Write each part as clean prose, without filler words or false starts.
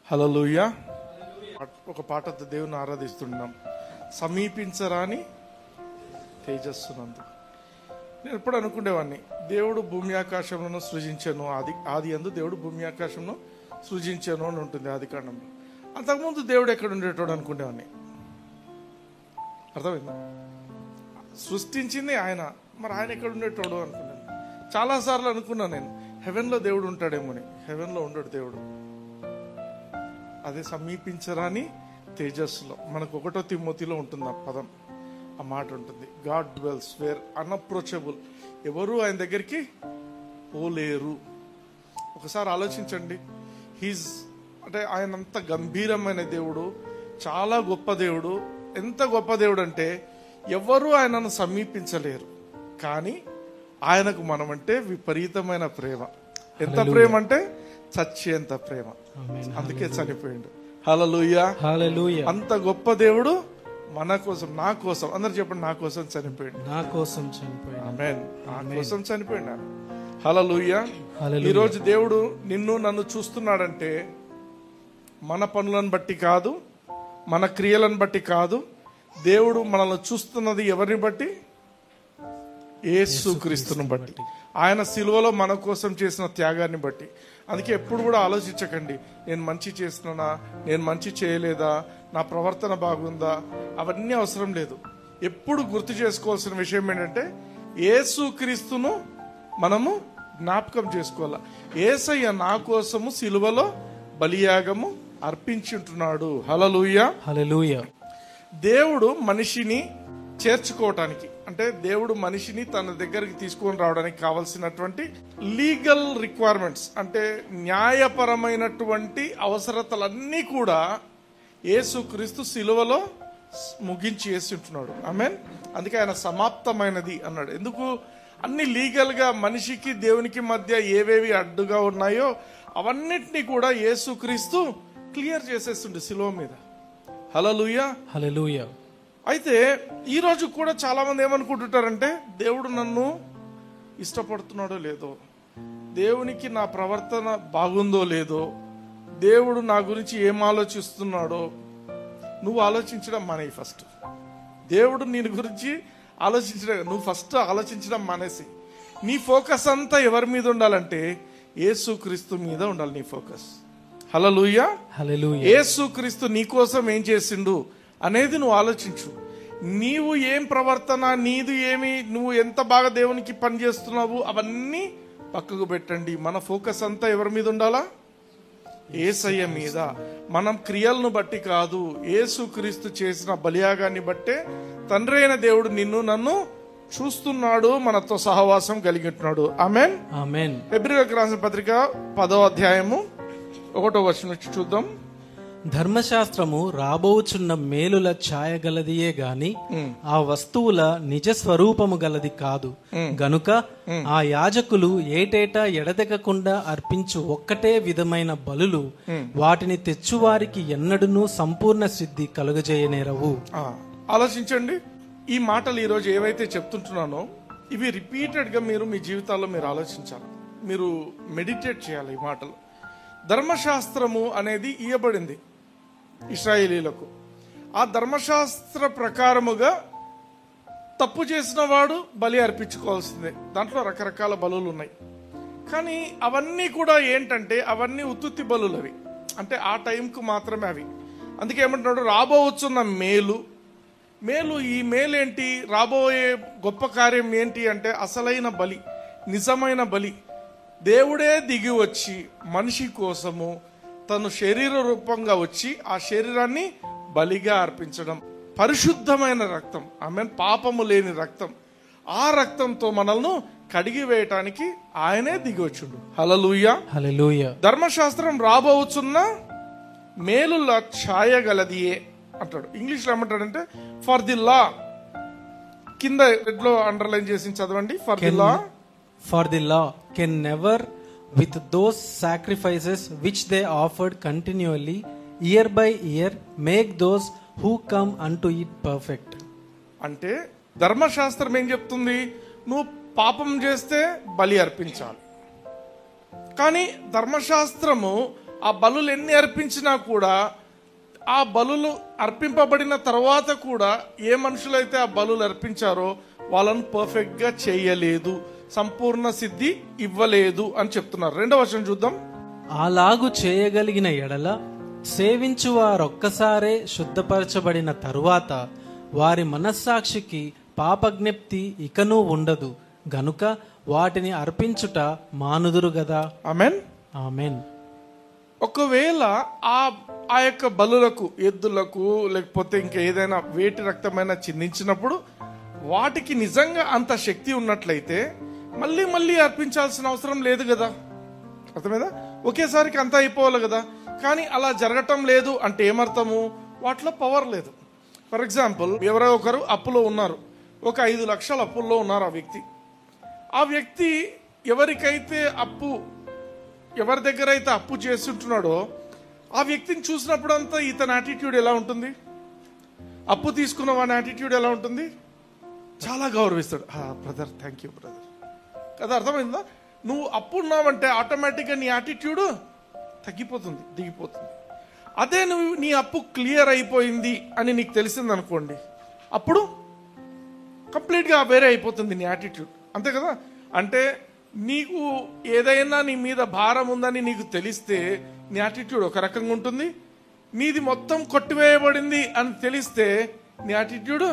హల్లెలూయా. ఒక పాటతో దేవుని ఆరాధిస్తున్నాం. సమీపించరాని తేజస్సునందు. నేను ఎప్పుడు అనుకునేవాడిని, దేవుడు భూమి ఆకాశములను సృజించాను, ఆది యందు దేవుడు భూమి ఆకాశమును సృజించాను అని ఉంటుంది ఆది కాండంలో. అంతకుముందు దేవుడు ఎక్కడ ఉండేటోడు అనుకునేవాడిని. అర్థమైందా? సృష్టించింది ఆయన, మరి ఆయన ఎక్కడ ఉండేటోడు అనుకున్నాను. చాలాసార్లు అనుకున్నాను నేను, హెవెన్లో దేవుడు ఉంటాడేమోని. హెవెన్లో ఉండడు దేవుడు. అదే సమీపించరాని తేజస్సులో. మనకు 1 తిమోతిలో ఉంటుంది ఆ పదం, ఆ మాట ఉంటుంది. God dwells where unapproachable. ఎవరు ఆయన దగ్గరికి పోలేరు. ఒకసారి ఆలోచించండి. అంటే ఆయన అంత గంభీరమైన దేవుడు, చాలా గొప్ప దేవుడు. ఎంత గొప్ప దేవుడు అంటే ఎవరు ఆయనను సమీపించలేరు. కానీ ఆయనకు మనమంటే విపరీతమైన ప్రేమ. ఎంత ప్రేమ అంటే చచ్చేంత ప్రేమ. అందుకే చనిపోయిండు. హల్లెలూయా, హల్లెలూయా. అంత గొప్ప దేవుడు మన కోసం, నా కోసం, అందరు చెప్పండి, నా కోసం చనిపోయిండు. నా కోసం చనిపోయిండు. ఆమేన్. నా కోసం చనిపోయిండు. హల్లెలూయా. ఈ రోజు దేవుడు నిన్ను నన్ను చూస్తున్నాడంటే మన పనులను బట్టి కాదు, మన క్రియలను బట్టి కాదు. దేవుడు మనల్ని చూస్తున్నది ఎవరిని బట్టి? యేసుక్రీస్తును బట్టి. ఆయన సిలువలో మన కోసం చేసిన త్యాగాన్ని బట్టి. అందుకే ఎప్పుడు కూడా ఆలోచించకండి, నేను మంచి చేసినా, నేను మంచి చేయలేదా, నా ప్రవర్తన బాగుందా, అవన్నీ అవసరం లేదు. ఎప్పుడు గుర్తు చేసుకోవాల్సిన విషయం ఏంటంటే యేసుక్రీస్తును మనము జ్ఞాపకం చేసుకోవాలి. యేసయ్య నా కోసము సిలువలో బలియాగము అర్పించుంటున్నాడు. హల్లెలూయా, హల్లెలూయా. దేవుడు మనిషిని చేర్చుకోవటానికి, అంటే దేవుడు మనిషిని తన దగ్గరికి తీసుకొని రావడానికి కావలసినటువంటి లీగల్ రిక్వైర్మెంట్స్, అంటే న్యాయపరమైనటువంటి అవసరతలన్నీ కూడా యేసుక్రీస్తు సిలువలో ముగించి వేసి ఉంటున్నాడు. ఆమేన్. అందుకే ఆయన సమాప్తమైనది అన్నాడు. ఎందుకు? అన్ని లీగల్ గా మనిషికి దేవునికి మధ్య ఏవేవి అడ్డుగా ఉన్నాయో అవన్నిటినీ కూడా యేసుక్రీస్తు క్లియర్ చేసేస్తుండే సిలువ మీద. హల్లెలూయా, హల్లెలూయా. అయితే ఈ రోజు కూడా చాలా మంది ఏమనుకుంటుంటారంటే, దేవుడు నన్ను ఇష్టపడుతున్నాడో లేదో, దేవునికి నా ప్రవర్తన బాగుందో లేదో, దేవుడు నా గురించి ఏం ఆలోచిస్తున్నాడో. నువ్వు ఆలోచించడం మానేయి ఫస్ట్. దేవుడు నీ గురించి ఆలోచించడం, నువ్వు ఫస్ట్ ఆలోచించడం మానేసి నీ ఫోకస్ అంతా ఎవరి మీద ఉండాలంటే యేసుక్రీస్తు మీద ఉండాలి నీ ఫోకస్. హల్లెలూయా, హల్లెలూయా. యేసుక్రీస్తు నీ కోసం ఏం చేసిండు అనేది నువ్వు ఆలోచించు. నీవు ఏం ప్రవర్తన, నీది ఏమి, నువ్వు ఎంత బాగా దేవునికి పని చేస్తున్నావు, అవన్నీ పక్కకు పెట్టండి. మన ఫోకస్ అంతా ఎవరి మీద ఉండాలా? యేసయ్య మీద. మనం క్రియలను బట్టి కాదు, యేసుక్రీస్తు చేసిన బలియాగాన్ని బట్టే తండ్రి అయిన దేవుడు నిన్ను నన్ను చూస్తున్నాడు, మనతో సహవాసం కలిగి ఉంటున్నాడు. ఆమేన్, ఆమేన్. హెబ్రీయులకు రాసిన పత్రిక 10వ అధ్యాయము 1వ వచనం నుంచి చూద్దాం. ధర్మశాస్త్రము రాబోచున్న మేలుల ఛాయ గలదియే గాని ఆ వస్తువుల నిజ స్వరూపము గలది కాదు గనుక ఆ యాజకులు ఏటేటా ఎడతెగకుండా అర్పించు ఒక్కటే విధమైన బలులు వాటిని తెచ్చువారికి ఎన్నడూనూ సంపూర్ణ సిద్ధి కలుగజేయనేరవు. ఆలోచించండి. ఈ మాటలు ఈ రోజు ఏవైతే చెప్తుంటున్నానో ఇవి రిపీటెడ్ గా మీరు మీ జీవితాల్లో మీరు ఆలోచించాలి, మీరు మెడిటేట్ చేయాలి ఈ మాటలు. ధర్మశాస్త్రము అనేది ఇయ్యబడింది ఇశ్రాయేలీలకు. ఆ ధర్మశాస్త్ర ప్రకారముగా తప్పు చేసిన వాడు బలి అర్పించుకోవాల్సిందే. దాంట్లో రకరకాల బలులు ఉన్నాయి. కానీ అవన్నీ కూడా ఏంటంటే అవన్నీ ఉత్తుత్తి బలులు. అవి అంటే ఆ టైంకు మాత్రమే అవి. అందుకే ఏమంటున్నాడు, రాబోవచ్చున్న మేలు. ఈ మేలేంటి, రాబోయే గొప్ప కార్యం ఏంటి అంటే అసలైన బలి, నిజమైన బలి. దేవుడే దిగి వచ్చి మనిషి కోసము తను శరీర రూపంగా వచ్చి ఆ శరీరాన్ని బలిగా అర్పించడం. పరిశుద్ధమైన రక్తం, ఆమేన్, పాపము లేని రక్తం. ఆ రక్తంతో మనల్ని కడిగి వేయటానికి ఆయనే దిగి వచ్చుండు. హల్లెలూయా, హల్లెలూయా. ధర్మశాస్త్రం రాబోచున్న మేలుల ఛాయ గలదియే అంటాడు. ఇంగ్లీష్ లో ఏమంటాడంటే ఫర్ ది లా. కింద రెడ్ లో అండర్లైన్ చేసి చదవండి. For the law, for the law can never with those sacrifices which they offered continually year by year make those who come unto it perfect. అంటే ధర్మశాస్త్రం ఏం చెప్తుంది? నువ్వు పాపం చేస్తే బలి అర్పించాలి. కానీ ధర్మశాస్త్రము ఆ బలులు ఎన్ని అర్పించినా కూడా, ఆ బలులు అర్పింపబడిన తర్వాత కూడా ఏ మనుషులైతే ఆ బలులు అర్పించారో వాళ్ళను పర్ఫెక్ట్ గా చేయలేదు, సంపూర్ణ సిద్ధి ఇవ్వలేదు అని చెప్తున్నారు. 2వ వచనం చూద్దాం. అలాగు చేయగలిగిన ఎడల సేవించు వారొక్కసారే శుద్ధపరచబడిన తరువాత వారి మనస్సాక్షికి పాపజ్ఞప్తి ఇకనూ ఉండదు గనుక వాటిని అర్పించుట మానుదురు గదా. ఆమేన్, ఆమేన్. ఒకవేళ ఆ యొక్క బలులకు, ఎద్దులకు లేకపోతే ఇంకా ఏదైనా వేటి రక్తమైనా చిందించినప్పుడు వాటికి నిజంగా అంత శక్తి ఉన్నట్లయితే మళ్ళీ మళ్ళీ అర్పించాల్సిన అవసరం లేదు కదా. అర్థమైందా? ఒకేసారికి అంతా అయిపోవాలి కదా. కానీ అలా జరగటం లేదు అంటే ఏమర్థము? వాటిలో పవర్ లేదు. ఫర్ ఎగ్జాంపుల్, ఎవరో ఒకరు అప్పులో ఉన్నారు, ఒక 5 లక్షల అప్పుల్లో ఉన్నారు ఆ వ్యక్తి ఎవరికైతే ఎవరి దగ్గర అయితే అప్పు చేస్తుంటున్నాడో ఆ వ్యక్తిని చూసినప్పుడు అంతా ఇతని యాటిట్యూడ్ ఎలా ఉంటుంది? అప్పు తీసుకున్న వాడి యాటిట్యూడ్ ఎలా ఉంటుంది? చాలా గౌరవిస్తాడు. బ్రదర్, థ్యాంక్ యూ బ్రదర్ కదా. అర్థమైందా? నువ్వు అప్పు ఉన్నావంటే ఆటోమేటిక్గా నీ యాటిట్యూడ్ తగ్గిపోతుంది, దిగిపోతుంది. అదే నువ్వు నీ అప్పు క్లియర్ అయిపోయింది అని నీకు తెలిసింది అనుకోండి, అప్పుడు కంప్లీట్గా వేరే అయిపోతుంది నీ యాటిట్యూడ్. అంతే కదా. అంటే నీకు ఏదైనా నీ మీద భారం ఉందని నీకు తెలిస్తే నీ యాటిట్యూడ్ ఒక రకంగా ఉంటుంది, నీది మొత్తం కొట్టివేయబడింది అని తెలిస్తే నీ యాటిట్యూడ్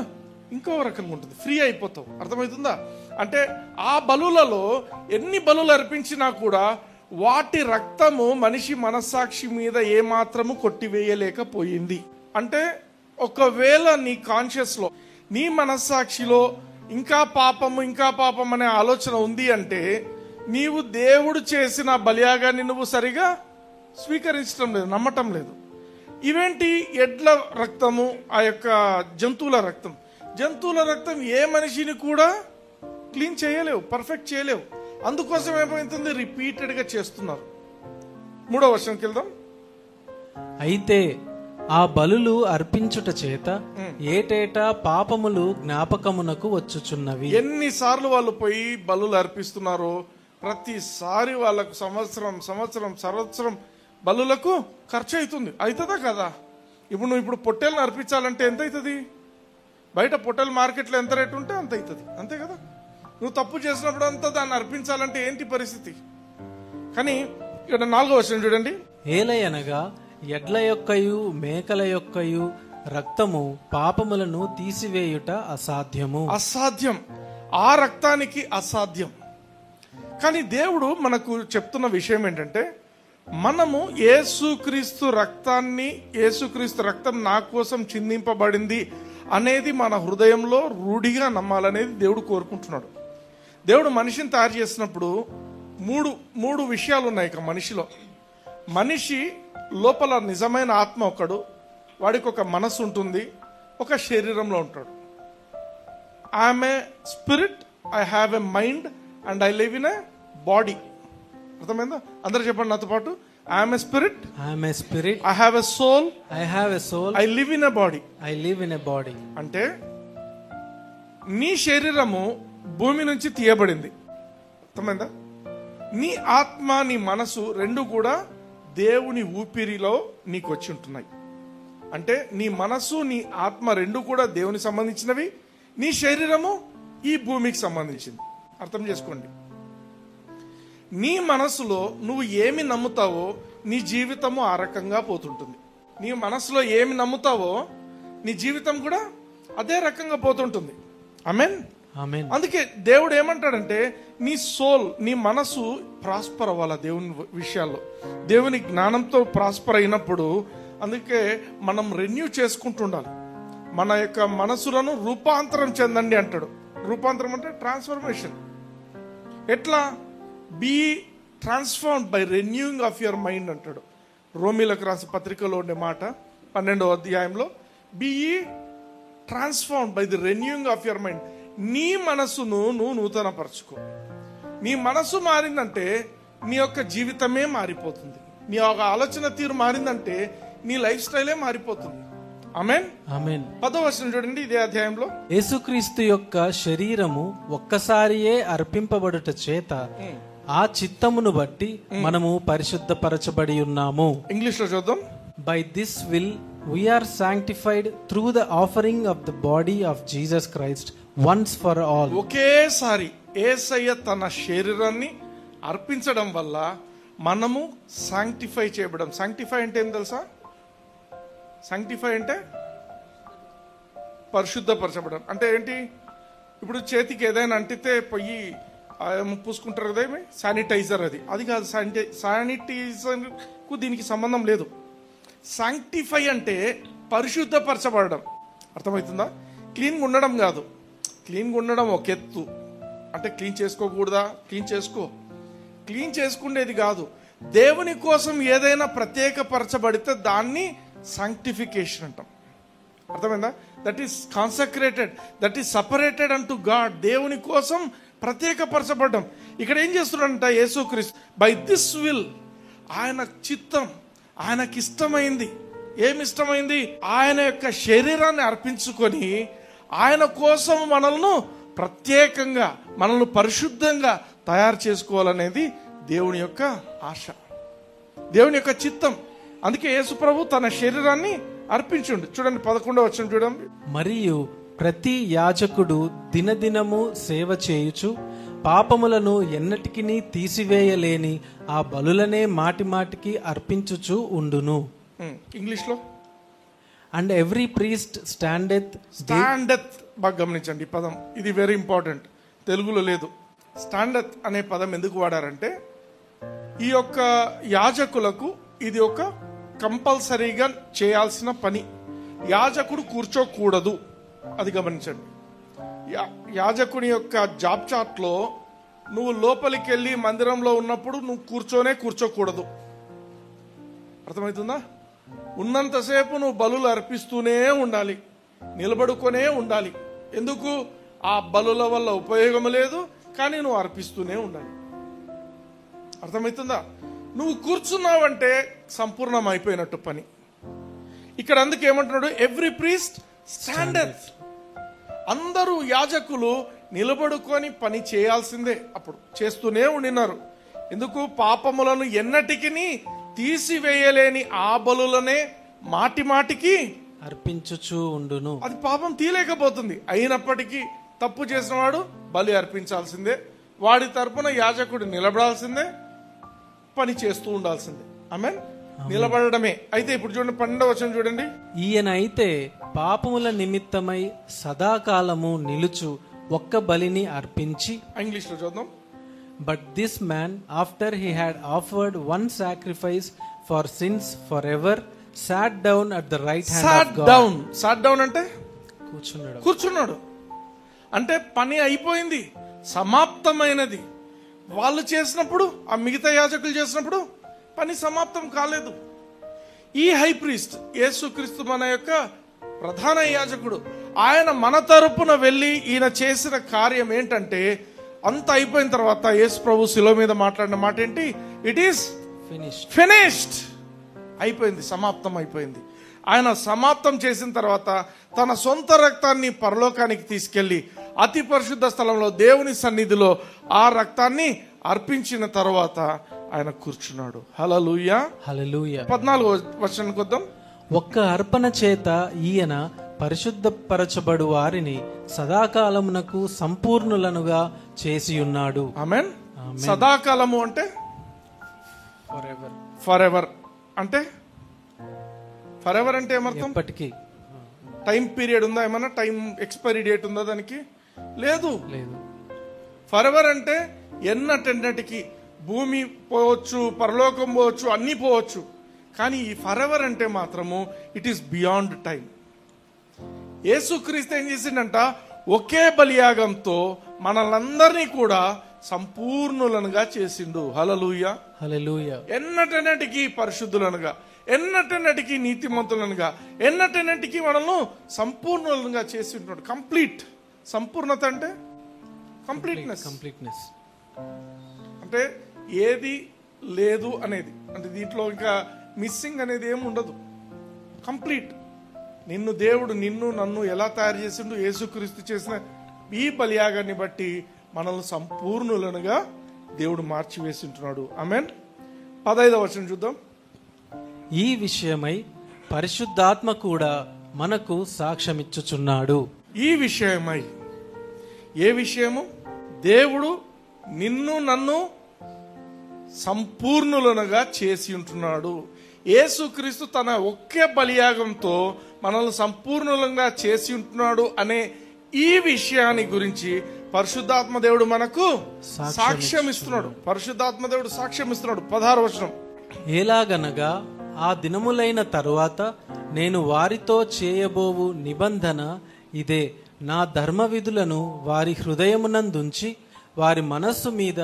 ఇంకో రకంగా ఉంటుంది, ఫ్రీ అయిపోతావు. అర్థమవుతుందా? అంటే ఆ బలులలో ఎన్ని బలులు అర్పించినా కూడా వాటి రక్తము మనిషి మనస్సాక్షి మీద ఏమాత్రము కొట్టివేయలేకపోయింది. అంటే ఒకవేళ నీ కాన్షియస్ లో, నీ మనస్సాక్షిలో ఇంకా పాపం అనే ఆలోచన ఉంది అంటే నీవు దేవుడు చేసిన బలియాగాన్ని నువ్వు సరిగా స్వీకరించడం లేదు, నమ్మటం లేదు. ఇవేంటి? ఎడ్ల రక్తము, ఆ యొక్క జంతువుల రక్తం ఏ మనిషిని కూడా క్లీన్ చేయలేవు, పర్ఫెక్ట్ చేయలేవు. అందుకోసం ఏమైతుంది? రిపీటెడ్ గా చేస్తున్నారు. 3వ వచనంకి వెళ్దాం. అయితే ఆ బలులు అర్పించుట చేత ఏటేటా పాపములు జ్ఞాపకమునకు వచ్చుచున్నవి. ఎన్నిసార్లు వాళ్ళు పోయి బలులు అర్పిస్తున్నారో ప్రతిసారి వాళ్ళకు సంవత్సరం బలులకు ఖర్చు అవుతుందా కదా? ఇప్పుడు పొట్టేలను అర్పించాలంటే ఎంత అవుతుంది? బయట పొట్టేల మార్కెట్లో ఎంత రేటు ఉంటే అంత అవుతుంది, అంతే కదా. నువ్వు తప్పు చేసినప్పుడు అంతా దాన్ని అర్పించాలంటే ఏంటి పరిస్థితి? కానీ ఇక్కడ 4వ వచనం చూడండి. ఏలయనగా ఎడ్ల యొక్కయు మేకల యొక్కయు రక్తము పాపములను తీసివేయుట అసాధ్యం. ఆ రక్తానికి అసాధ్యం. కానీ దేవుడు మనకు చెప్తున్న విషయం ఏంటంటే, మనము యేసుక్రీస్తు రక్తం నా కోసం చిందింపబడింది అనేది మన హృదయంలో రూఢిగా నమ్మాలనేది దేవుడు కోరుకుంటున్నాడు. దేవుడు మనిషిని తయారు చేసినప్పుడు మూడు విషయాలు ఉన్నాయి. ఇక మనిషి లోపల నిజమైన ఆత్మ ఒకడు, వాడికి ఒక మనసు ఉంటుంది, ఒక శరీరంలో ఉంటాడు. I'm a spirit, I have a mind and I live in a body. అర్థమైందా? అందరూ చెప్పండి నాతో పాటు. I'm a spirit, I have a soul, I live in a body. అంటే నీ శరీరము భూమి నుంచి తీయబడింది. అర్థమైందా? నీ ఆత్మ, నీ మనసు రెండు కూడా దేవుని ఊపిరిలో నీకు వచ్చి ఉంటున్నాయి. అంటే నీ మనసు, నీ ఆత్మ రెండు కూడా దేవునికి సంబంధించినవి, నీ శరీరము ఈ భూమికి సంబంధించింది. అర్థం చేసుకోండి. నీ మనసులో నువ్వు ఏమి నమ్ముతావో నీ జీవితము ఆ రకంగా పోతుంటుంది. నీ మనసులో ఏమి నమ్ముతావో నీ జీవితం కూడా అదే రకంగా పోతుంటుంది. ఆమేన్. అందుకే దేవుడు ఏమంటాడంటే, నీ సోల్, నీ మనసు ప్రాస్పర్ అవ్వాలా దేవుని విషయాల్లో, దేవుని జ్ఞానంతో ప్రాస్పర్ అయినప్పుడు. అందుకే మనం రెన్యూ చేసుకుంటుండాలి. మన యొక్క మనసులను రూపాంతరం చెందండి అంటాడు. రూపాంతరం అంటే ట్రాన్స్ఫర్మేషన్. ఎట్లా? Be transformed by renewing of your mind అంటాడు. రోమీలకు రాసిన పత్రికలో ఉండే మాట 12వ అధ్యాయంలో, be transformed by the renewing of your mind. నీ మనసును నువ్వు నూతనపరచుకో. నీ మనసు మారిందంటే నీ యొక్క జీవితమే మారిపోతుంది. నీ యొక్క ఆలోచన తీరు మారిందంటే నీ లైఫ్ స్టైలే మారిపోతుంది. ఆమేన్. 10వ వచనం చూడండి ఇదే అధ్యాయంలో. యేసుక్రీస్తు యొక్క శరీరము ఒక్కసారియే అర్పింపబడుట చేత ఆ చిత్తమును బట్టి మనము పరిశుద్ధపరచబడి ఉన్నాము. ఇంగ్లీష్ లో చూద్దాం. By this will we are sanctified through the offering of the body of Jesus Christ once for all. ఒకేసారి యేసయ్య తన శరీరాన్ని అర్పించడం వల్ల మనము సాంక్టిఫై చేయబడం. సాంక్టిఫై అంటే ఏం తెలుసా? సాంక్టిఫై అంటే పరిశుద్ధపరచబడం. అంటే ఏంటి? ఇప్పుడు చేతికి ఏదైనా అంటితే పోయి పూసుకుంటారు కదా, ఏమి శానిటైజర్, అది కాదు. శానిటైజర్ కు దీనికి సంబంధం లేదు. సాంక్టిఫై అంటే పరిశుద్ధపరచబడడం. అర్థమవుతుందా? క్లీన్గా ఉండడం కాదు. క్లీన్గా ఉండడం ఒక ఎత్తు. అంటే క్లీన్ చేసుకోకూడదా? క్లీన్ చేసుకో. క్లీన్ చేసుకునేది కాదు. దేవుని కోసం ఏదైనా ప్రత్యేకపరచబడితే దాన్ని సాంక్టిఫికేషన్ అంటాం. అర్థమైందా? That is consecrated, that is separated అంటూ గాడ్. దేవుని కోసం ప్రత్యేకపరచబడ్డం. ఇక్కడ ఏం చేస్తున్నాడంట యేసుక్రీస్తు? బై దిస్ విల్, ఆయన చిత్తం, ఆయనకి ఇష్టమైంది. ఏమి ఇష్టమైంది? ఆయన యొక్క శరీరాన్ని అర్పించుకొని ఆయన కోసం మనల్ని ప్రత్యేకంగా, మనల్ని పరిశుద్ధంగా తయారు చేసుకోవాలనేది దేవుని యొక్క ఆశ, దేవుని యొక్క చిత్తం. అందుకే యేసు ప్రభు తన శరీరాన్ని అర్పించుండు. చూడండి 11వ వచనం చూడండి. మరియు ప్రతి యాజకుడు దినదినము సేవ చేయుచు పాపములను ఎన్నటికిని తీసివేయలేని ఆ బలులనే మాటి మాటికి అర్పించుచు ఉండును. ఇంగ్లీష్ లో అండ్ ఎవ్రీ ప్రీస్ట్ స్టాండెత్. బాగా గమనించండి ఈ పదం, ఇది వెరీ ఇంపార్టెంట్. తెలుగులో లేదు. స్టాండెత్ అనే పదం ఎందుకు వాడారంటే, ఈ యొక్క యాజకులకు ఇది ఒక కంపల్సరీగా చేయాల్సిన పని. యాజకుడు కూర్చోకూడదు, అది గమనించండి. యాజకుని యొక్క జాబ్ చార్ట్ లో నువ్వు లోపలికి వెళ్ళి మందిరంలో ఉన్నప్పుడు నువ్వు కూర్చోకూడదు. అర్థమవుతుందా? ఉన్నంతసేపు నువ్వు బలులు అర్పిస్తూనే ఉండాలి, నిలబడుకొనే ఉండాలి. ఎందుకు? ఆ బలుల వల్ల ఉపయోగం లేదు, కానీ నువ్వు అర్పిస్తూనే ఉండాలి. అర్థమవుతుందా? నువ్వు కూర్చున్నావంటే సంపూర్ణం అయిపోయినట్టు పని. ఇక్కడ అందుకు ఏమంటున్నాడు? Every priest standeth. అందరూ యాజకులు నిలబడుకొని పని చేయాల్సిందే. అప్పుడు చేస్తూనే ఉండినారు. ఎందుకు? పాపములను ఎన్నటికి తీసివేయలేని ఆ బలులనే మాటి మాటికి అర్పించుచు ఉండును. అది పాపం తీయలేకపోతుంది. అయినప్పటికీ తప్పు చేసిన వాడు బలి అర్పించాల్సిందే, వాడి తరపున యాజకుడు నిలబడాల్సిందే, పని చేస్తూ ఉండాల్సిందే. ఆమేన్. నిలబడమే. అయితే ఇప్పుడు చూడండి 12వ వచనం చూడండి. ఈయన అయితే పాపముల నిమిత్తమై సదాకాలము నిలుచు ఒక్క బలిని అర్పించి. ఇంగ్లీష్ లో చూద్దాం. But this man after he had offered one sacrifice for since for ever sat down at the right hand of God. Sat down అంటే కూర్చున్నాడు. అంటే పని అయిపోయింది, సమాప్తమైనది. వాళ్ళు చేసినప్పుడు, ఆ మిగతా యాజకులు చేసినప్పుడు పని సమాప్తం కాలేదు. ఈ హై ప్రీస్ట్ యేసుక్రీస్తు మన యొక్క ప్రధాన యాజకుడు. ఆయన మన తరపున వెళ్ళి ఈయన చేసిన కార్యం ఏంటంటే, అంత అయిపోయిన తర్వాత యేసు ప్రభు శిలువ మీద మాట్లాడిన మాట ఏంటి? It is finished. అయిపోయింది, సమాప్తం అయిపోయింది. ఆయన సమాప్తం చేసిన తర్వాత తన సొంత రక్తాన్ని పరలోకానికి తీసుకెళ్లి అతి పరిశుద్ధ స్థలంలో దేవుని సన్నిధిలో ఆ రక్తాన్ని అర్పించిన తర్వాత ఆయన కూర్చున్నాడు. హల్లెలూయా, హల్లెలూయా. 14వ వచనానికి వద్దాం. ఒక్క అర్పణ చేత ఈయన పరిశుద్ధపరచబడు వారిని సదాకాలమునకు సంపూర్ణులనుగా చేసి ఉన్నాడు. ఆమేన్. సదాకాలము అంటే ఫర్ ఎవర్. అంటే ఫర్ ఎవర్ అంటే ఏమర్థం? ఎప్పటికీ. టైం పీరియడ్ ఉందా? ఏమన్నా టైం ఎక్స్పైరీ డేట్ ఉందా దానికి? లేదు. ఫర్ ఎవర్ అంటే ఎన్నటెన్నటికి. భూమి పోవచ్చు, పరలోకం పోవచ్చు, అన్ని పోవచ్చు. కానీ ఈ ఫర్ ఎవర్ అంటే మాత్రము ఇట్ ఈస్ బియాండ్ టైం. యేసుక్రీస్తు ఏం చేసిండంట? ఒకే బలియాగంతో మనలందరినీ కూడా సంపూర్ణులనుగా చేసిండు. హల్లెలూయా, హల్లెలూయా. ఎన్నటెన్నటికి పరిశుద్ధులనుగా, ఎన్నటెన్నటికి నీతిమంతులనుగా, ఎన్నటెన్నటికి మనల్ని సంపూర్ణులుగా చేసి ఉంటున్నాడు. కంప్లీట్. సంపూర్ణత అంటే కంప్లీట్నెస్. అంటే ఏది లేదు అనేది. అంటే దీంట్లో ఇంకా మిస్సింగ్ అనేది ఏమి ఉండదు. కంప్లీట్. దేవుడు నిన్ను నన్ను ఎలా తయారు చేసిండు? యేసుక్రీస్తు చేసిన ఈ బలియాగాన్ని బట్టి మనల్ని సంపూర్ణులనుగా దేవుడు మార్చివేసి ఉంటున్నాడు. ఆమేన్. 15వ వచనం చూద్దాం. ఈ విషయమై పరిశుద్ధాత్మ కూడా మనకు సాక్ష్యమిచ్చుచున్నాడు. ఈ విషయమై, ఏ విషయము? దేవుడు నిన్ను నన్ను సంపూర్ణులనుగా చేసి ఉంటున్నాడు. యేసుక్రీస్తు తన ఒకే బలియాగంతో మనల్ని సంపూర్ణులంగా చేసి ఉంటున్నాడు అనే ఈ విషయాన్ని గురించి పరిశుద్ధాత్మ దేవుడు మనకు సాక్ష్యం ఇస్తున్నాడు. పరిశుద్ధాత్మ దేవుడు సాక్ష్యం ఇస్తున్నాడు. 16వ వచనం. ఎలాగనగా ఆ దినములైన తరువాత నేను వారితో చేయబోవు నిబంధన ఇదే, నా ధర్మ విధులను వారి హృదయమునందుంచి వారి మనస్సు మీద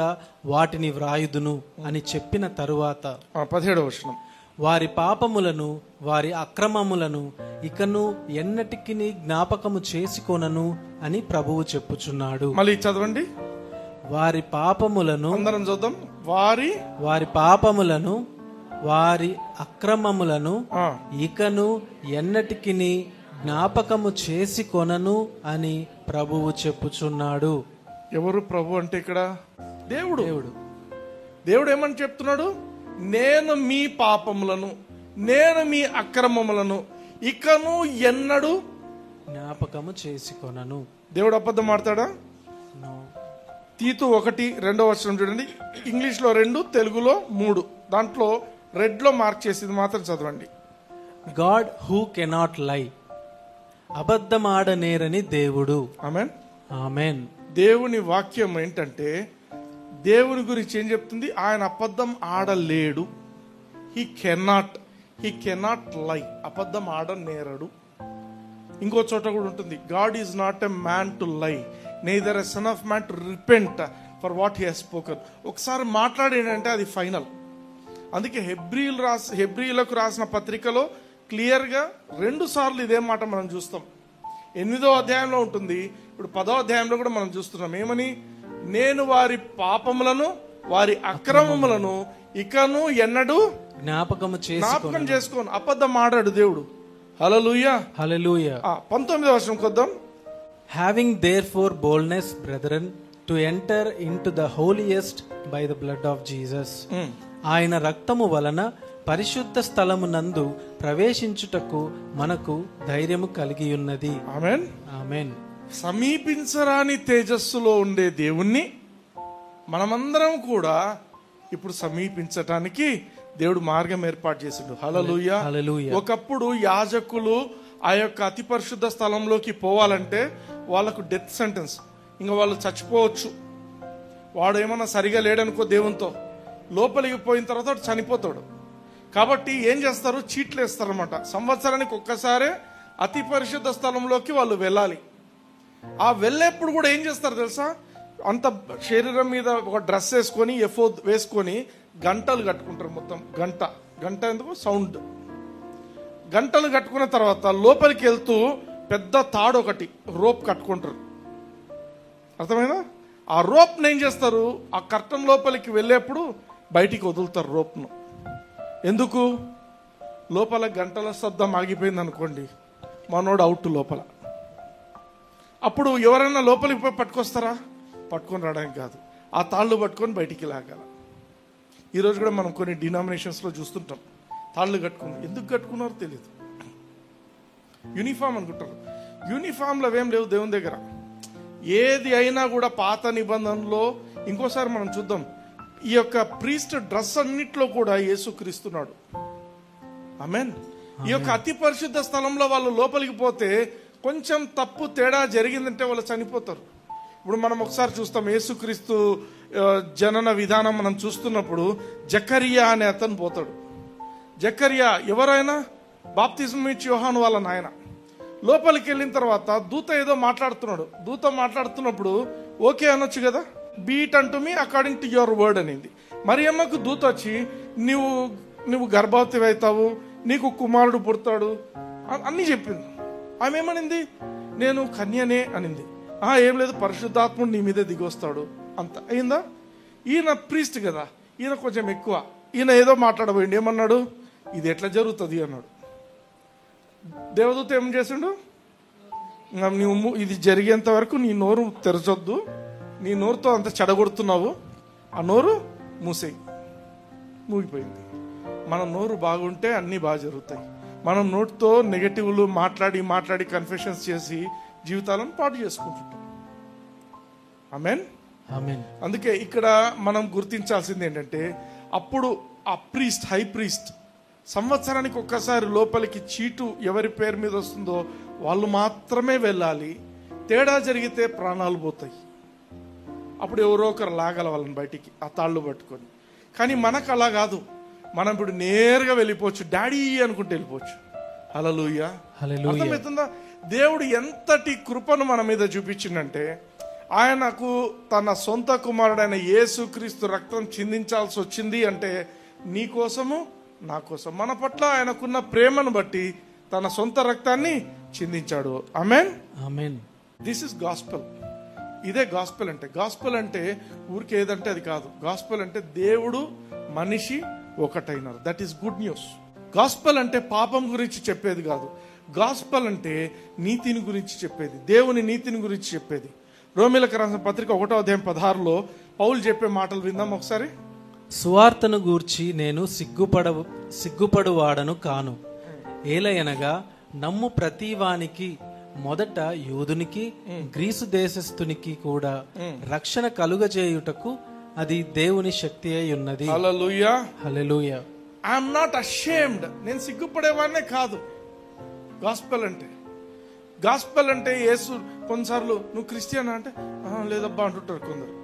వాటిని వ్రాయుదును అని చెప్పిన తరువాత 17వ వచనం. వారి పాపములను వారి అక్రమములను ఇకను ఎన్నటికి జ్ఞాపకము చేసుకొనను అని ప్రభువు చెప్పుచున్నాడు. మళ్ళీ చదవండి. వారి పాపములను, అందరం చూద్దాం. వారి పాపములను వారి అక్రమములను ఇకను ఎన్నటికి జ్ఞాపకము చేసుకొనను అని ప్రభువు చెప్పుచున్నాడు. ఎవరు ప్రభు అంటే ఇక్కడ? దేవుడు. దేవుడు. దేవుడు ఏమని చెప్తున్నాడు? నేను మీ పాపములను, నేను మీ అక్రమములను ఇకను ఎన్నడు జ్ఞాపకము చేసుకొనను. దేవుడు అబద్ధం ఆడతాడా? No. తీతు 1:2 వచనం చూడండి. ఇంగ్లీష్ లో 2, తెలుగులో 3. దాంట్లో రెడ్ లో మార్క్ చేసింది మాత్రం చదవండి. గాడ్ హూ కెనాట్ లై, అబద్ధమాడనేరని దేవుడు. ఆమేన్. ఆమేన్. దేవుని వాక్యం ఏంటంటే, దేవుని గురించి ఏం చెప్తుంది? ఆయన అబద్ధం ఆడలేడు. హీ కెనాట్ లై, అబద్ధం ఆడనేరడు. ఇంకో చోట కూడా ఉంటుంది, God is not a man to lie, neither a son of man to repent for what he has spoken. ఒకసారి మాట్లాడేంటంటే అది ఫైనల్. అందుకే హెబ్రీలకు రాసిన పత్రికలో క్లియర్ గా 2 సార్లు ఇదే మాట మనం చూస్తాం. 8వ అధ్యాయంలో ఉంటుంది, ఇప్పుడు 10వ అధ్యాయంలో కూడా మనం చూస్తున్నాం. ఏమని? నేను వారి పాపములను వారి అక్రమములను ఇకను ఎన్నడూ జ్ఞాపకం చేసుకోను. అబద్ధం ఆడాడు దేవుడు. హల్లెలూయా. హల్లెలూయా. 19వ వచనం కొద్దాం. Having therefore boldness, brethren, to enter into the holiest by the blood of Jesus. ఆయన రక్తము వలన పరిశుద్ధ స్థలమునందు ప్రవేశించుటకు మనకు ధైర్యము కలిగి ఉన్నది. ఆమేన్. ఆమేన్. సమీపించరాని తేజస్సులో ఉండే దేవుణ్ణి మనమందరం కూడా ఇప్పుడు సమీపించటానికి దేవుడు మార్గం ఏర్పాటు చేసిండు. హల్లెలూయా. హల్లెలూయా. ఒకప్పుడు యాజకులు ఆ యొక్క అతి పరిశుద్ధ స్థలంలోకి పోవాలంటే వాళ్ళకు డెత్ సెంటెన్స్, ఇంకా వాళ్ళు చచ్చిపోవచ్చు. వాడు ఏమన్నా సరిగా లేడనుకో దేవునితో, లోపలికి పోయిన తర్వాత చనిపోతాడు. కాబట్టి ఏం చేస్తారు? చీట్లు వేస్తారనమాట. సంవత్సరానికి ఒక్కసారే అతి పరిశుద్ధ స్థలంలోకి వాళ్ళు వెళ్ళాలి. ఆ వెళ్ళేప్పుడు కూడా ఏం చేస్తారు తెలుసా? అంత శరీరం మీద ఒక డ్రెస్ వేసుకొని, ఎఫోద్ వేసుకొని గంటలు కట్టుకుంటారు. మొత్తం గంట ఎందుకు? సౌండ్. గంటలు కట్టుకున్న తర్వాత లోపలికి వెళ్తూ పెద్ద తాడు ఒకటి రోప్ కట్టుకుంటారు. అర్థమైనా? ఆ రోప్ను ఏం చేస్తారు? ఆ కర్టన్ లోపలికి వెళ్ళేప్పుడు బయటికి వదులుతారు రోప్ను. ఎందుకు? లోపల గంటల శబ్దం ఆగిపోయింది అనుకోండి, మనోడు అవుట్ లోపల. అప్పుడు ఎవరైనా లోపలికి పోయి పట్టుకొస్తారా? పట్టుకొని రావడానికి కాదు, ఆ తాళ్ళు పట్టుకొని బయటికి లాగాల. ఈరోజు కూడా మనం కొన్ని డినామినేషన్స్లో చూస్తుంటాం, తాళ్ళు కట్టుకున్నారు. ఎందుకు కట్టుకున్నారో తెలియదు. యూనిఫామ్ అనుకుంటారు. యూనిఫామ్లు అవేం లేవు దేవుని దగ్గర. ఏది అయినా కూడా పాత నిబంధనలో, ఇంకోసారి మనం చూద్దాం, ఈ యొక్క ప్రీస్ట్ డ్రెస్ అన్నిట్లో కూడా యేసుక్రీస్తున్నాడు. ఆమేన్. ఈ యొక్క అతి పరిశుద్ధ స్థలంలో వాళ్ళు లోపలికి పోతే కొంచెం తప్పు తేడా జరిగిందంటే వాళ్ళు చనిపోతారు. ఇప్పుడు మనం ఒకసారి చూస్తాం, యేసుక్రీస్తు జనన విధానం మనం చూస్తున్నప్పుడు జకరియా అనే అతను పోతాడు. జకరియా ఎవరైనా? బాప్తిజం ఇచ్చి యోహాను వాళ్ళ నాయన. లోపలికి వెళ్ళిన తర్వాత దూత ఏదో మాట్లాడుతున్నాడు. దూత మాట్లాడుతున్నప్పుడు ఓకే అనొచ్చు కదా, బీట్ అంటూ మీ అకార్డింగ్ టు యువర్ వర్డ్ అనింది. మరియమ్మకు దూత వచ్చి నువ్వు గర్భవతి అవుతావు, నీకు కుమారుడు పుడతాడు అన్నీ చెప్పింది. ఆమె ఏమనింది? నేను కన్యనే అనింది. ఏం లేదు, పరిశుద్ధాత్ముడు నీ మీదే దిగొస్తాడు. అంత అయిందా? ఈయన ప్రీస్ట్ కదా, ఈయన కొంచెం ఎక్కువ. ఈయన ఏదో మాట్లాడబోయింది. ఏమన్నాడు? ఇది ఎట్లా జరుగుతుంది అన్నాడు. దేవదూత ఏం చేసిండు? నువ్వు ఇది జరిగేంత వరకు నీ నోరు తెరచొద్దు, నీ నోరుతో అంత చెడగొడుతున్నావు, ఆ నోరు మూసేయి, మూగిపోయింది. మన నోరు బాగుంటే అన్నీ బాగా జరుగుతాయి. మనం నోటితో నెగటివ్లు మాట్లాడి కన్ఫెషన్స్ చేసి జీవితాలను పాటు చేసుకుంటుంటాం. ఆమేన్. ఆమేన్. అందుకే ఇక్కడ మనం గుర్తించాల్సింది ఏంటంటే, అప్పుడు ఆ ప్రీస్ట్, హై ప్రీస్ట్ సంవత్సరానికి ఒక్కసారి లోపలికి చీటు ఎవరి పేరు మీద వస్తుందో వాళ్ళు మాత్రమే వెళ్ళాలి. తేడా జరిగితే ప్రాణాలు పోతాయి. అప్పుడు ఎవరో ఒకరు లాగల వాళ్ళని బయటికి ఆ తాళ్ళు పట్టుకొని. కానీ మనకు అలా కాదు. మనం ఇప్పుడు నేరుగా వెళ్ళిపోవచ్చు, డాడీ అనుకుంటే వెళ్ళిపోవచ్చు. హల్లెలూయా. హల్లెలూయా. అర్థమవుతుందా? దేవుడు ఎంతటి కృపను మన మీద చూపించిందంటే, ఆయనకు తన సొంత కుమారుడైన యేసుక్రీస్తు రక్తం చిందించాల్సి వచ్చింది అంటే నీ కోసము, నా కోసం. మన పట్ల ఆయనకున్న ప్రేమను బట్టి తన సొంత రక్తాన్ని చిందించాడు. ఆమేన్. ఆమేన్. This is gospel. ఇదే గాస్పెల్ అంటే. గాస్పెల్ అంటే ఊరికి ఏదంటే అది కాదు. గాస్పెల్ అంటే దేవుడు మనిషి ఒకటైనారు. That is good news. Gospel అంటే పాపం గురించి చెప్పేది కాదు. గాస్పెల్ అంటే నీతిని గురించి చెప్పేది, దేవుని నీతిని గురించి చెప్పేది. రోమీలకు రాసిన పత్రిక 1:16 పౌలు చెప్పే మాటలు విందాం ఒకసారి. సువార్తను గూర్చి నేను సిగ్గుపడువాడను కాను. ఏలయనగా నమ్ము ప్రతివానికి, మొదట యూదునికి గ్రీసు దేశస్థునికి కూడా రక్షణ కలుగజేయుటకు అది దేవుని శక్తి అయి ఉన్నది. హల్లెలూయా. హల్లెలూయా. I'm not ashamed. నేను సిగ్గుపడేవాడినే కాదు. గాస్పెల్ అంటే. గాస్పెల్ అంటే యేసు కొన్నిసార్లు నువ్వు క్రిస్టియన్ అంటే లేదబ్బా అంటుంటారు కొందరు.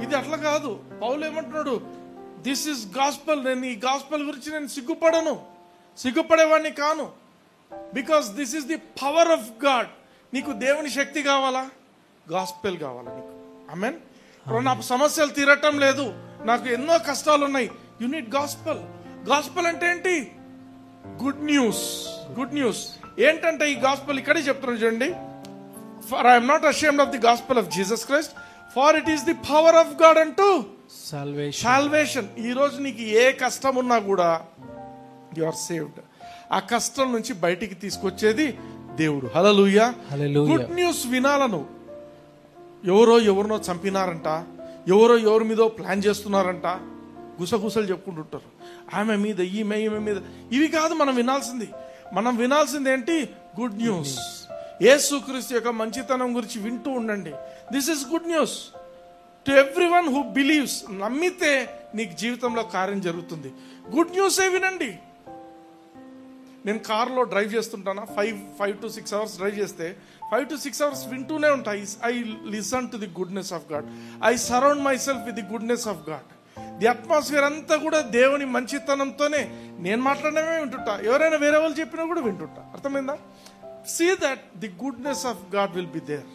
ఇది అట్లా కాదు. పౌలు ఏమంటున్నాడు? This is gospel. నేను ఈ గాస్పెల్ గురించి నేను సిగ్గుపడను, సిగ్గుపడేవాడిని కాను. Because this is the power of God. నీకు దేవుని శక్తి కావాలా? గాస్పెల్ కావాలా నీకు? ఆమేన్. నాకు సమస్యలు తీరటం లేదు, నాకు ఎన్నో కష్టాలు ఉన్నాయి. You need gospel. గాస్పెల్ అంటే ఏంటి? Good news. గుడ్ న్యూస్ ఏంటంటే ఈ గాస్పెల్ ఇక్కడే చెప్తున్నాను చూడండి. For I'm not ashamed of the gospel of Jesus Christ, for it is the power of God అంటూ సాల్వేషన్. ఈ రోజు నీకు ఏ కష్టం ఉన్నా కూడా యు ఆర్ సేవ్డ్. ఆ కష్టం నుంచి బయటికి తీసుకొచ్చేది దేవుడు. హల్లెలూయా. గుడ్ న్యూస్ వినాలను. ఎవరినో చంపినారంట, ఎవరి మీదో ప్లాన్ చేస్తున్నారంట, గుసగుసలు చెప్పుకుంటుంటారు. ఆమె మీద, ఈమె మీద. ఇవి కాదు మనం వినాల్సింది. మనం వినాల్సింది ఏంటి? Good news. యేసుక్రీస్తు యొక్క మంచితనం గురించి వింటూ ఉండండి. This is good news to everyone who believes. నమ్మితే నీకు జీవితంలో కార్యం జరుగుతుంది. గుడ్ న్యూసే వినండి. నేను కార్లో డ్రైవ్ చేస్తుంటానా, 5 to 6 hours డ్రైవ్ చేస్తే 5 to 6 hours వింటూనే ఉంటాయి. I listen to the goodness of God. I surround my self with the goodness of God. The atmosphere అంతా కూడా దేవుని మంచితనంతోనే. నేను మాట్లాడమే వింటుంటా, ఎవరైనా వేరే వాళ్ళు చెప్పినా కూడా వింటుంటా. అర్థమైందా? See that the goodness of God will be there.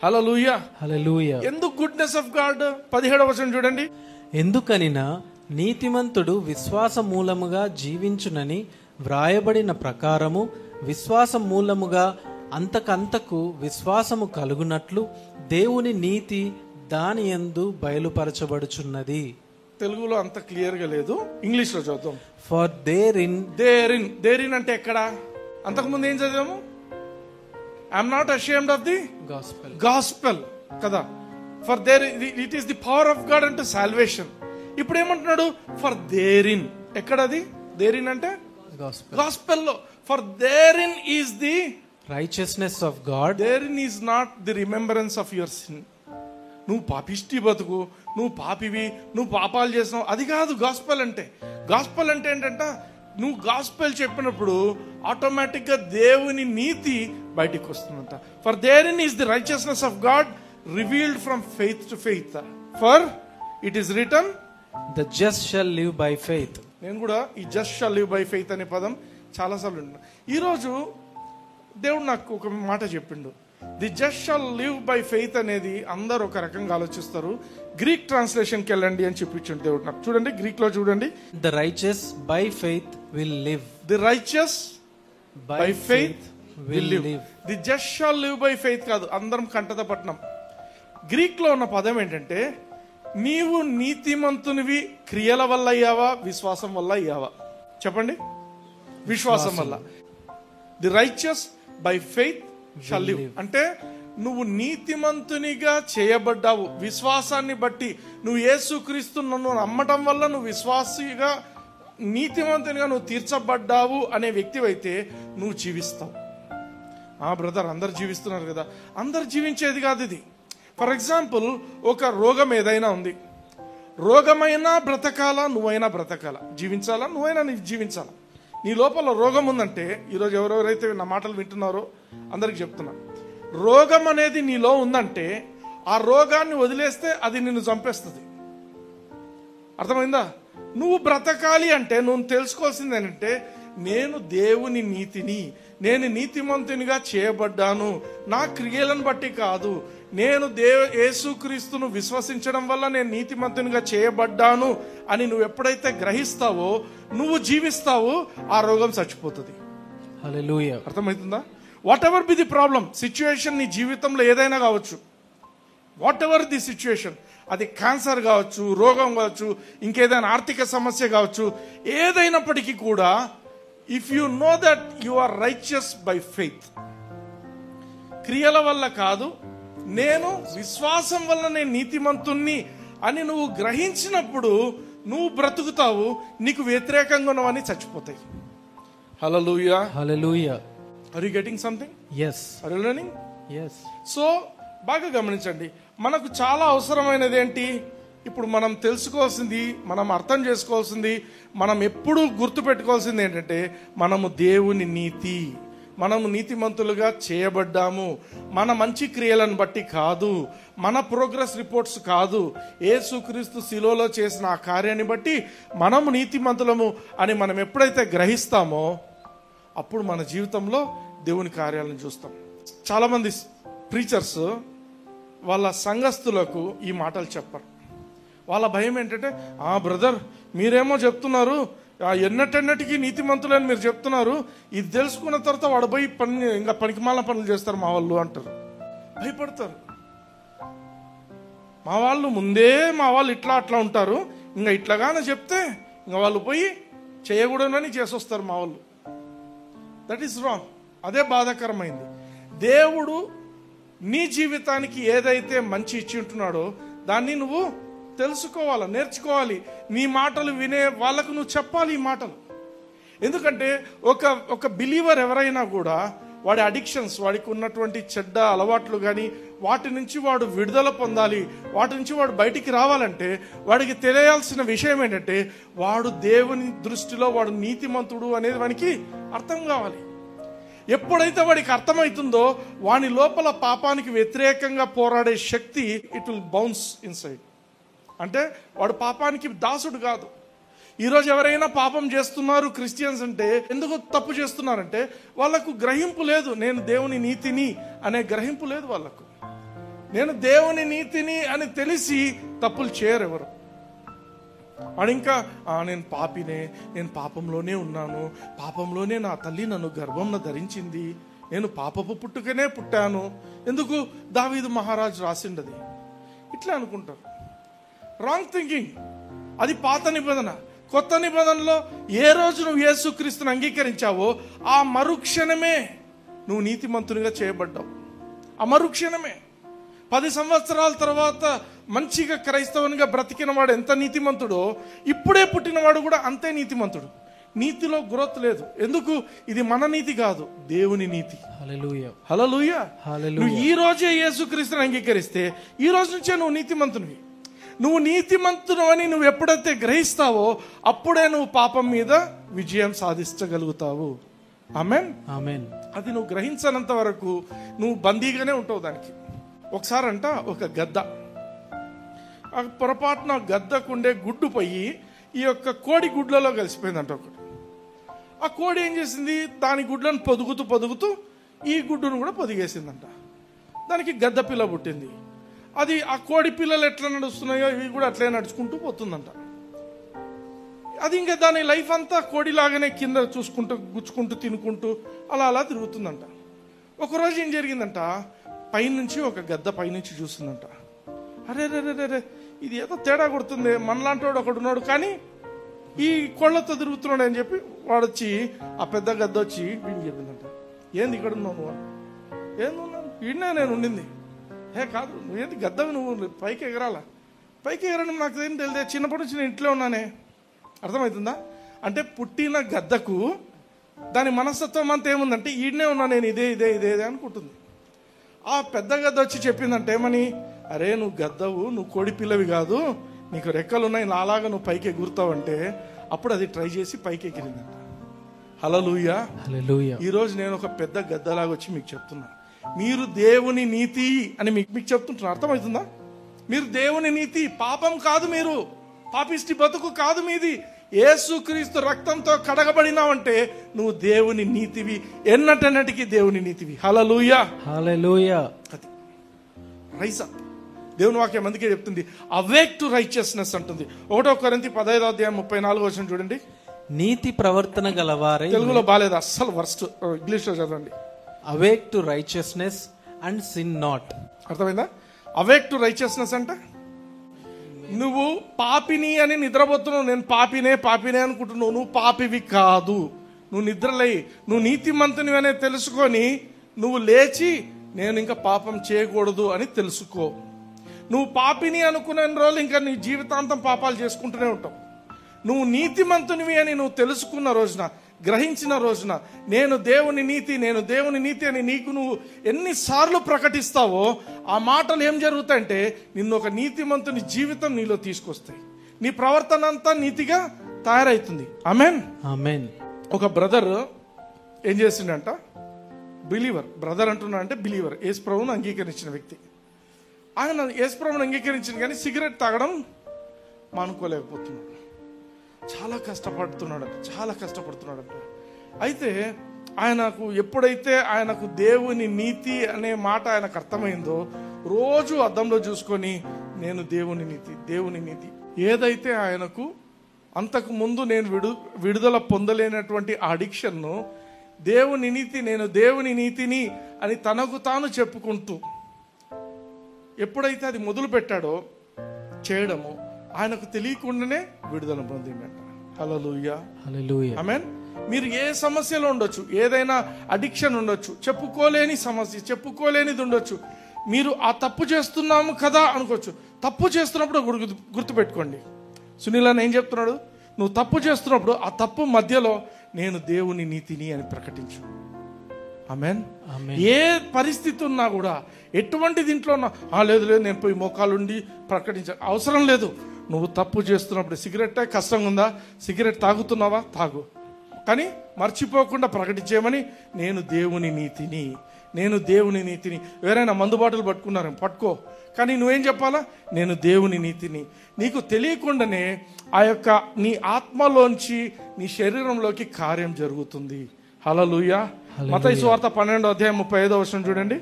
హల్లెలూయా. హల్లెలూయా. ఎందుకు గుడ్నెస్ ఆఫ్ గాడ్? 17వ వచనం చూడండి. ఎందుకనినా నీతిమంతుడు విశ్వాస మూలముగా జీవించునని వ్రాయబడిన ప్రకారము విశ్వాస మూలముగా అంతకంతకు విశ్వాసము కలుగునట్లు దేవుని నీతి దాని యందు బయలుపరచబడుచున్నది. తెలుగులో అంత క్లియర్ గా లేదు, ఇంగ్లీష్ లో చూద్దాం. ఫర్ దేరిన్ అంటే ఎక్కడ? అంతకుముందు ఏం చదివాము? I'm not ashamed of the gospel కదా. For there it is the power of God అంటే సాల్వేషన్. ఇప్పుడు ఏమంటున్నాడు? For therein. ఎక్కడది? దేరిన్ అంటే గాస్పెల్ లో. For therein is the righteousness of God. Therein is not the remembrance of your sin. నువ్వు పాపిష్టి బతుకు, నువ్వు పాపివి, నువ్వు పాపాలు చేసినావు, అది కాదు గాస్పెల్ అంటే. గాస్పెల్ అంటే ఏంటంటే నువ్వు గాస్పెల్ చెప్పినప్పుడు ఆటోమేటిక్ గా దేవుని నీతి బయటికి వస్తుందంట. For therein is the righteousness of God revealed from faith to faith. For it is written the just shall live by faith. నేను కూడా ఈ just shall live by faith అనే పదం చాలాసార్లు విన్నాను. ఈరోజు దేవుడు నాకు ఒక మాట చెప్పిండు. The just shall live by faith అనేది అందరూ ఒక రకంగా ఆలోచిస్తారు. గ్రీక్ ట్రాన్స్లేషన్కి వెళ్ళండి అని చెప్పించండి దేవుడు నాకు. చూడండి, గ్రీక్ లో చూడండి. The righteous by faith will live. The righteous by faith will live. The just shall live by faith కాదు, అందరం కంటత పట్నం. గ్రీక్ లో ఉన్న పదం ఏంటంటే, నీవు నీతిమంతునివి క్రియల వల్ల అయ్యావా, విశ్వాసం వల్ల అయ్యావా? చెప్పండి. విశ్వాసం వల్ల. The righteous by faith shall live అంటే నువ్వు నీతిమంతునిగా చేయబడ్డావు. విశ్వాసాన్ని బట్టి నువ్వు యేసుక్రీస్తు నన్ను నమ్మటం వల్ల నువ్వు విశ్వాసిగా నీతిమంతునిగా నువ్వు తీర్చబడ్డావు అనే వ్యక్తివైతే నువ్వు జీవిస్తావు. బ్రదర్ అందరు జీవిస్తున్నారు కదా, అందరు జీవించేది కాదు ఇది. ఫర్ ఎగ్జాంపుల్, ఒక రోగం ఏదైనా ఉంది, రోగమైనా బ్రతకాలా, నువ్వైనా బ్రతకాలా, జీవించాలా, నువ్వైనా జీవించాలా. నీ లోపల రోగం ఉందంటే, ఈరోజు ఎవరెవరైతే నా మాటలు వింటున్నారో అందరికి చెప్తున్నా, రోగం అనేది నీలో ఉందంటే ఆ రోగాన్ని వదిలేస్తే అది నిన్ను చంపేస్తుంది. అర్థమైందా? నువ్వు బ్రతకాలి అంటే నువ్వు తెలుసుకోవాల్సింది ఏంటంటే, నేను దేవుని నీతిని, నేను నీతిమంతునిగా చేయబడ్డాను, నా క్రియలను బట్టి కాదు, నేను యేసుక్రీస్తును విశ్వసించడం వల్ల నేను నీతిమంతునిగా చేయబడ్డాను అని నువ్వు ఎప్పుడైతే గ్రహిస్తావో నువ్వు జీవిస్తావు, ఆ రోగం చచ్చిపోతుంది. హల్లెలూయా. అర్థమవుతుందా? Whatever be the problem, situation నీ జీవితంలో ఏదైనా కావచ్చు, వాట్ ఎవర్ ది సిచ్యువేషన్, అది క్యాన్సర్ కావచ్చు, రోగం కావచ్చు, ఇంకేదైనా ఆర్థిక సమస్య కావచ్చు, ఏదైనప్పటికీ కూడా if you know that you are righteous by faith, క్రియల వల్ల కాదు, నేను విశ్వాసం వల్ల నేను నీతిమంతుణ్ణి అని నువ్వు గ్రహించినప్పుడు నువ్వు బ్రతుకుతావు, నీకు వ్యతిరేకంగా ఉన్నవన్నీ చచ్చిపోతాయి. హల్లెలూయా. హల్లెలూయా. Are you getting something? yes are you learning? yes. So బాగా గమనించండి, మనకు చాలా అవసరమైనది ఏంటి? ఇప్పుడు మనం తెలుసుకోవాల్సింది, మనం అర్థం చేసుకోవాల్సింది, మనం ఎప్పుడూ గుర్తుపెట్టుకోవాల్సింది ఏంటంటే, మనము దేవుని నీతి, మనము నీతిమంతులుగా చేయబడ్డాము. మన మంచి క్రియలను బట్టి కాదు, మన ప్రోగ్రెస్ రిపోర్ట్స్ కాదు, యేసుక్రీస్తు శిలువలో చేసిన ఆ కార్యాన్ని బట్టి మనము నీతిమంతులము అని మనం ఎప్పుడైతే గ్రహిస్తామో అప్పుడు మన జీవితంలో దేవుని కార్యాలను చూస్తాం. చాలా మంది ప్రీచర్స్ వాళ్ళ సంఘస్థులకు ఈ మాటలు చెప్పరు. వాళ్ళ భయం ఏంటంటే, బ్రదర్ మీరేమో చెప్తున్నారు, ఎన్నటెన్నటికి నీతిమంతులని మీరు చెప్తున్నారు, ఇది తెలుసుకున్న తర్వాత వాడు పోయి ఇంకా పనికిమాలిన పనులు చేస్తారు మా వాళ్ళు అంటారు. భయపడతారు. మా వాళ్ళు ముందే మా వాళ్ళు ఇట్లా అట్లా ఉంటారు, ఇంకా ఇట్లాగానే చెప్తే ఇంకా వాళ్ళు పోయి చేయకూడదని చేసొస్తారు మా వాళ్ళు. That is wrong. అదే బాధాకరమైంది. దేవుడు నీ జీవితానికి ఏదైతే మంచి ఇచ్చి ఉంటున్నాడో దాన్ని నువ్వు తెలుసుకోవాలి, నేర్చుకోవాలి. నీ మాటలు వినే వాళ్ళకు నువ్వు చెప్పాలి ఈ మాటలు. ఎందుకంటే ఒక బిలీవర్ ఎవరైనా కూడా వాడి అడిక్షన్స్, వాడికి ఉన్నటువంటి చెడ్డ అలవాట్లు కానీ వాటి నుంచి వాడు విడుదల పొందాలి, వాటి నుంచి వాడు బయటికి రావాలంటే వాడికి తెలియాల్సిన విషయం ఏంటంటే, వాడు దేవుని దృష్టిలో వాడు నీతిమంతుడు అనేది వానికి అర్థం కావాలి. ఎప్పుడైతే వాడికి అర్థమవుతుందో వాని లోపల పాపానికి వ్యతిరేకంగా పోరాడే శక్తి ఇట్ విల్ బౌన్స్ ఇన్సైడ్. అంటే వాడు పాపానికి దాసుడు కాదు. ఈరోజు ఎవరైనా పాపం చేస్తున్నారు క్రిస్టియన్స్ అంటే ఎందుకు తప్పు చేస్తున్నారంటే వాళ్ళకు గ్రహింపు లేదు, నేను దేవుని నీతిని అనే గ్రహింపు లేదు వాళ్ళకు. నేను దేవుని నీతిని అని తెలిసి తప్పులు చేయరు ఎవరు. వాడు ఇంకా నేను పాపినే, నేను పాపంలోనే ఉన్నాను, పాపంలోనే నా తల్లి నన్ను గర్భంలో ధరించింది, నేను పాపపు పుట్టుకనే పుట్టాను, ఎందుకు దావీదు మహారాజు రాసిండది, ఇట్లా అనుకుంటారు. Wrong thinking. అది పాత నిబంధన. కొత్త నిబంధనలో ఏ రోజు నువ్వు యేసుక్రీస్తుని అంగీకరించావో ఆ మరుక్షణమే నువ్వు నీతిమంతునిగా చేయబడ్డావు. ఆ మరుక్షణమే. 10 సంవత్సరాల తర్వాత మంచిగా క్రైస్తవునిగా బ్రతికిన వాడు ఎంత నీతిమంతుడో ఇప్పుడే పుట్టినవాడు కూడా అంతే నీతిమంతుడు. నీతిలో గ్రోత్ లేదు. ఎందుకు? ఇది మన నీతి కాదు, దేవుని నీతి. హల్లెలూయా. హల్లెలూయా. హల్లెలూయా. నువ్వు ఈ రోజే యేసుక్రీస్తుని అంగీకరిస్తే ఈ రోజు నుంచే నువ్వు నీతిమంతునివి. నువ్వు నీతిమంతుడు అని నువ్వు ఎప్పుడైతే గ్రహిస్తావో అప్పుడే నువ్వు పాపం మీద విజయం సాధించగలుగుతావు. ఆమేన్. ఆమేన్. అది నువ్వు గ్రహించనంత వరకు నువ్వు బందీగానే ఉంటావు దానికి. ఒకసారి అంట ఒక గద్ద, ఆ పొరపాటున గద్దకుండే గుడ్డు పోయి ఈ యొక్క కోడి గుడ్లలో కలిసిపోయిందంట ఒకటి. ఆ కోడి ఏం చేసింది, దాని గుడ్లను పొదుగుతూ ఈ గుడ్డును కూడా పొదిగేసిందంట. దానికి గద్ద పిల్ల పుట్టింది. అది ఆ కోడి పిల్లలు ఎట్లా నడుస్తున్నాయో ఇవి కూడా అట్లే నడుచుకుంటూ పోతుందంట. అది ఇంకా దాని లైఫ్ అంతా కోడిలాగానే కింద చూసుకుంటూ గుచ్చుకుంటూ తినుకుంటూ అలా తిరుగుతుందంట. ఒకరోజు ఏం జరిగిందంట, పైనుంచి ఒక గద్ద పైనుంచి చూస్తుందంట, అరే రే రే రే ఇది ఏదో తేడా కొడుతుంది, మనలాంటి వాడు ఒకడు ఉన్నాడు కానీ ఈ కోళ్లతో తిరుగుతున్నాడు అని చెప్పి వాడొచ్చి ఆ పెద్ద గద్ద వచ్చి వీడిని చెప్పిందంట, ఏంది ఇక్కడ ఉన్నావు నువ్వు? ఏందున్నాను ఈయనే నేను ఉండింది. కాదు, నువ్వేంటి గద్దవి, నువ్వు పైకి ఎగరాలా? పైకి ఎగరడం నాకు ఏం తెలియదు, చిన్నప్పటి నుంచి నేను ఇంట్లో ఉన్నానే. అర్థమవుతుందా? అంటే పుట్టిన గద్దకు దాని మనస్తత్వం అంతా ఏముందంటే ఈడనే ఉన్నా నేను, ఇదే ఇదే ఇదే ఇదే అనుకుంటుంది. ఆ పెద్ద గద్ద వచ్చి చెప్పిందంటే ఏమని, అరే నువ్వు గద్దవు, నువ్వు కోడి పిల్లవి కాదు, నీకు రెక్కలు ఉన్నాయి, నాలాగా నువ్వు పైకి ఎగురుతావంటే అప్పుడు అది ట్రై చేసి పైకి ఎగిరిందంట. హల్లెలూయా. ఈరోజు నేను ఒక పెద్ద గద్దలాగా వచ్చి మీకు చెప్తున్నా, మీరు దేవుని నీతి అని మీకు చెప్తుంటున్నా. అర్థమవుతుందా? మీరు దేవుని నీతి, పాపం కాదు, మీరు పాపిష్టి బతుకు కాదు మీది. యేసుక్రీస్తు రక్తంతో కడగబడినావంటే నువ్వు దేవుని నీతివి, ఎన్నటన్నటికి దేవుని నీతివి. హల్లెలూయా, హల్లెలూయా. అది రైజ్ అప్. దేవుని వాక్యం అందుకే చెప్తుంది, అవేక్ టు రైచియస్నెస్ అంటుంది. 1 కొరింథీ 15:34 చూడండి. నీతి ప్రవర్తన గలవారై, తెలుగులో బాలేదు అస్సలు, వర్స్ట్, ఇంగ్లీష్ లో చదవండి. Awake to righteousness and sin not. అర్థమైందా? అవేక్ టు రైచియస్నెస్ అంటే నువ్వు పాపిని అని నిద్రపోతున్నావు. నేను పాపినే అనుకుంటున్నావు. నువ్వు పాపివి కాదు, నువ్వు నిద్రలేయి. నువ్వు నీతిమంతుని అనే తెలుసుకొని నువ్వు లేచి నేను ఇంకా పాపం చేయకూడదు అని తెలుసుకో. నువ్వు పాపిని అనుకునే రోజులు ఇంకా నీ జీవితాంతం పాపాలు చేసుకుంటూనే ఉంటావు. నువ్వు నీతిమంతునివి అని నువ్వు తెలుసుకున్న రోజున, గ్రహించిన రోజున, నేను దేవుని నీతి అని నీకు నువ్వు ఎన్నిసార్లు ప్రకటిస్తావో ఆ మాటలు ఏం జరుగుతాయంటే నిన్ను ఒక నీతిమంతుని జీవితం నీలో తీసుకొస్తాయి. నీ ప్రవర్తన అంతా నీతిగా తయారైతుంది. ఆమేన్, ఆమేన్. ఒక బ్రదర్ ఏం చేసిండంట, బిలీవర్, బ్రదర్ అంటున్నా అంటే బిలీవర్, యేసు ప్రభువును అంగీకరించిన వ్యక్తి. ఆయన యేసు ప్రభువును అంగీకరించింది కానీ సిగరెట్ తాగడం మానుకోలేకపోతున్నాడు. చాలా కష్టపడుతున్నాడంట. అయితే ఆయనకు ఎప్పుడైతే ఆయనకు దేవుని నీతి అనే మాట ఆయనకు అర్థమైందో రోజు అద్దంలో చూసుకొని నేను దేవుని నీతి ఏదైతే ఆయనకు అంతకు ముందు నేను విడుదల పొందలేనటువంటి ఆ అడిక్షన్ను దేవుని నీతి, నేను దేవుని నీతిని అని తనకు తాను చెప్పుకుంటూ ఎప్పుడైతే అది మొదలు పెట్టాడో చేయడము, ఆయనకు తెలియకుండానే విడుదల పొందిండట. హల్లెలూయా, హల్లెలూయా. ఆమేన్. మీరు ఏ సమస్యలో ఉండొచ్చు, ఏదైనా అడిక్షన్ ఉండొచ్చు, చెప్పుకోలేని సమస్య, చెప్పుకోలేనిది ఉండొచ్చు. మీరు ఆ తప్పు చేస్తున్నాము కదా అనుకోవచ్చు. తప్పు చేస్తున్నప్పుడు గుర్తుపెట్టుకోండి, సునీల్ అని ఏం చెప్తున్నాడు, నువ్వు తప్పు చేస్తున్నప్పుడు ఆ తప్పు మధ్యలో నేను దేవుని నీతిని అని ప్రకటించు. ఆమేన్. ఏ పరిస్థితి ఉన్నా కూడా, ఎటువంటి దీంట్లో ఉన్నా, లేదు నేను పోయి మోకాలుండి ప్రకటించ అవసరం లేదు. నువ్వు తప్పు చేస్తున్నప్పుడు, సిగరెట్ కష్టంగా ఉందా, సిగరెట్ తాగుతున్నావా, తాగు, కానీ మర్చిపోకుండా ప్రకటించేయమని, నేను దేవుని నీతిని. ఎవరైనా మందు బాటలు పట్టుకున్నారు, పట్టుకో, కానీ నువ్వేం చెప్పాలా, నేను దేవుని నీతిని. నీకు తెలియకుండానే ఆ యొక్క నీ ఆత్మలోంచి నీ శరీరంలోకి కార్యం జరుగుతుంది. హల్లెలూయా. మత్తయి సువార్త 12:35 చూడండి.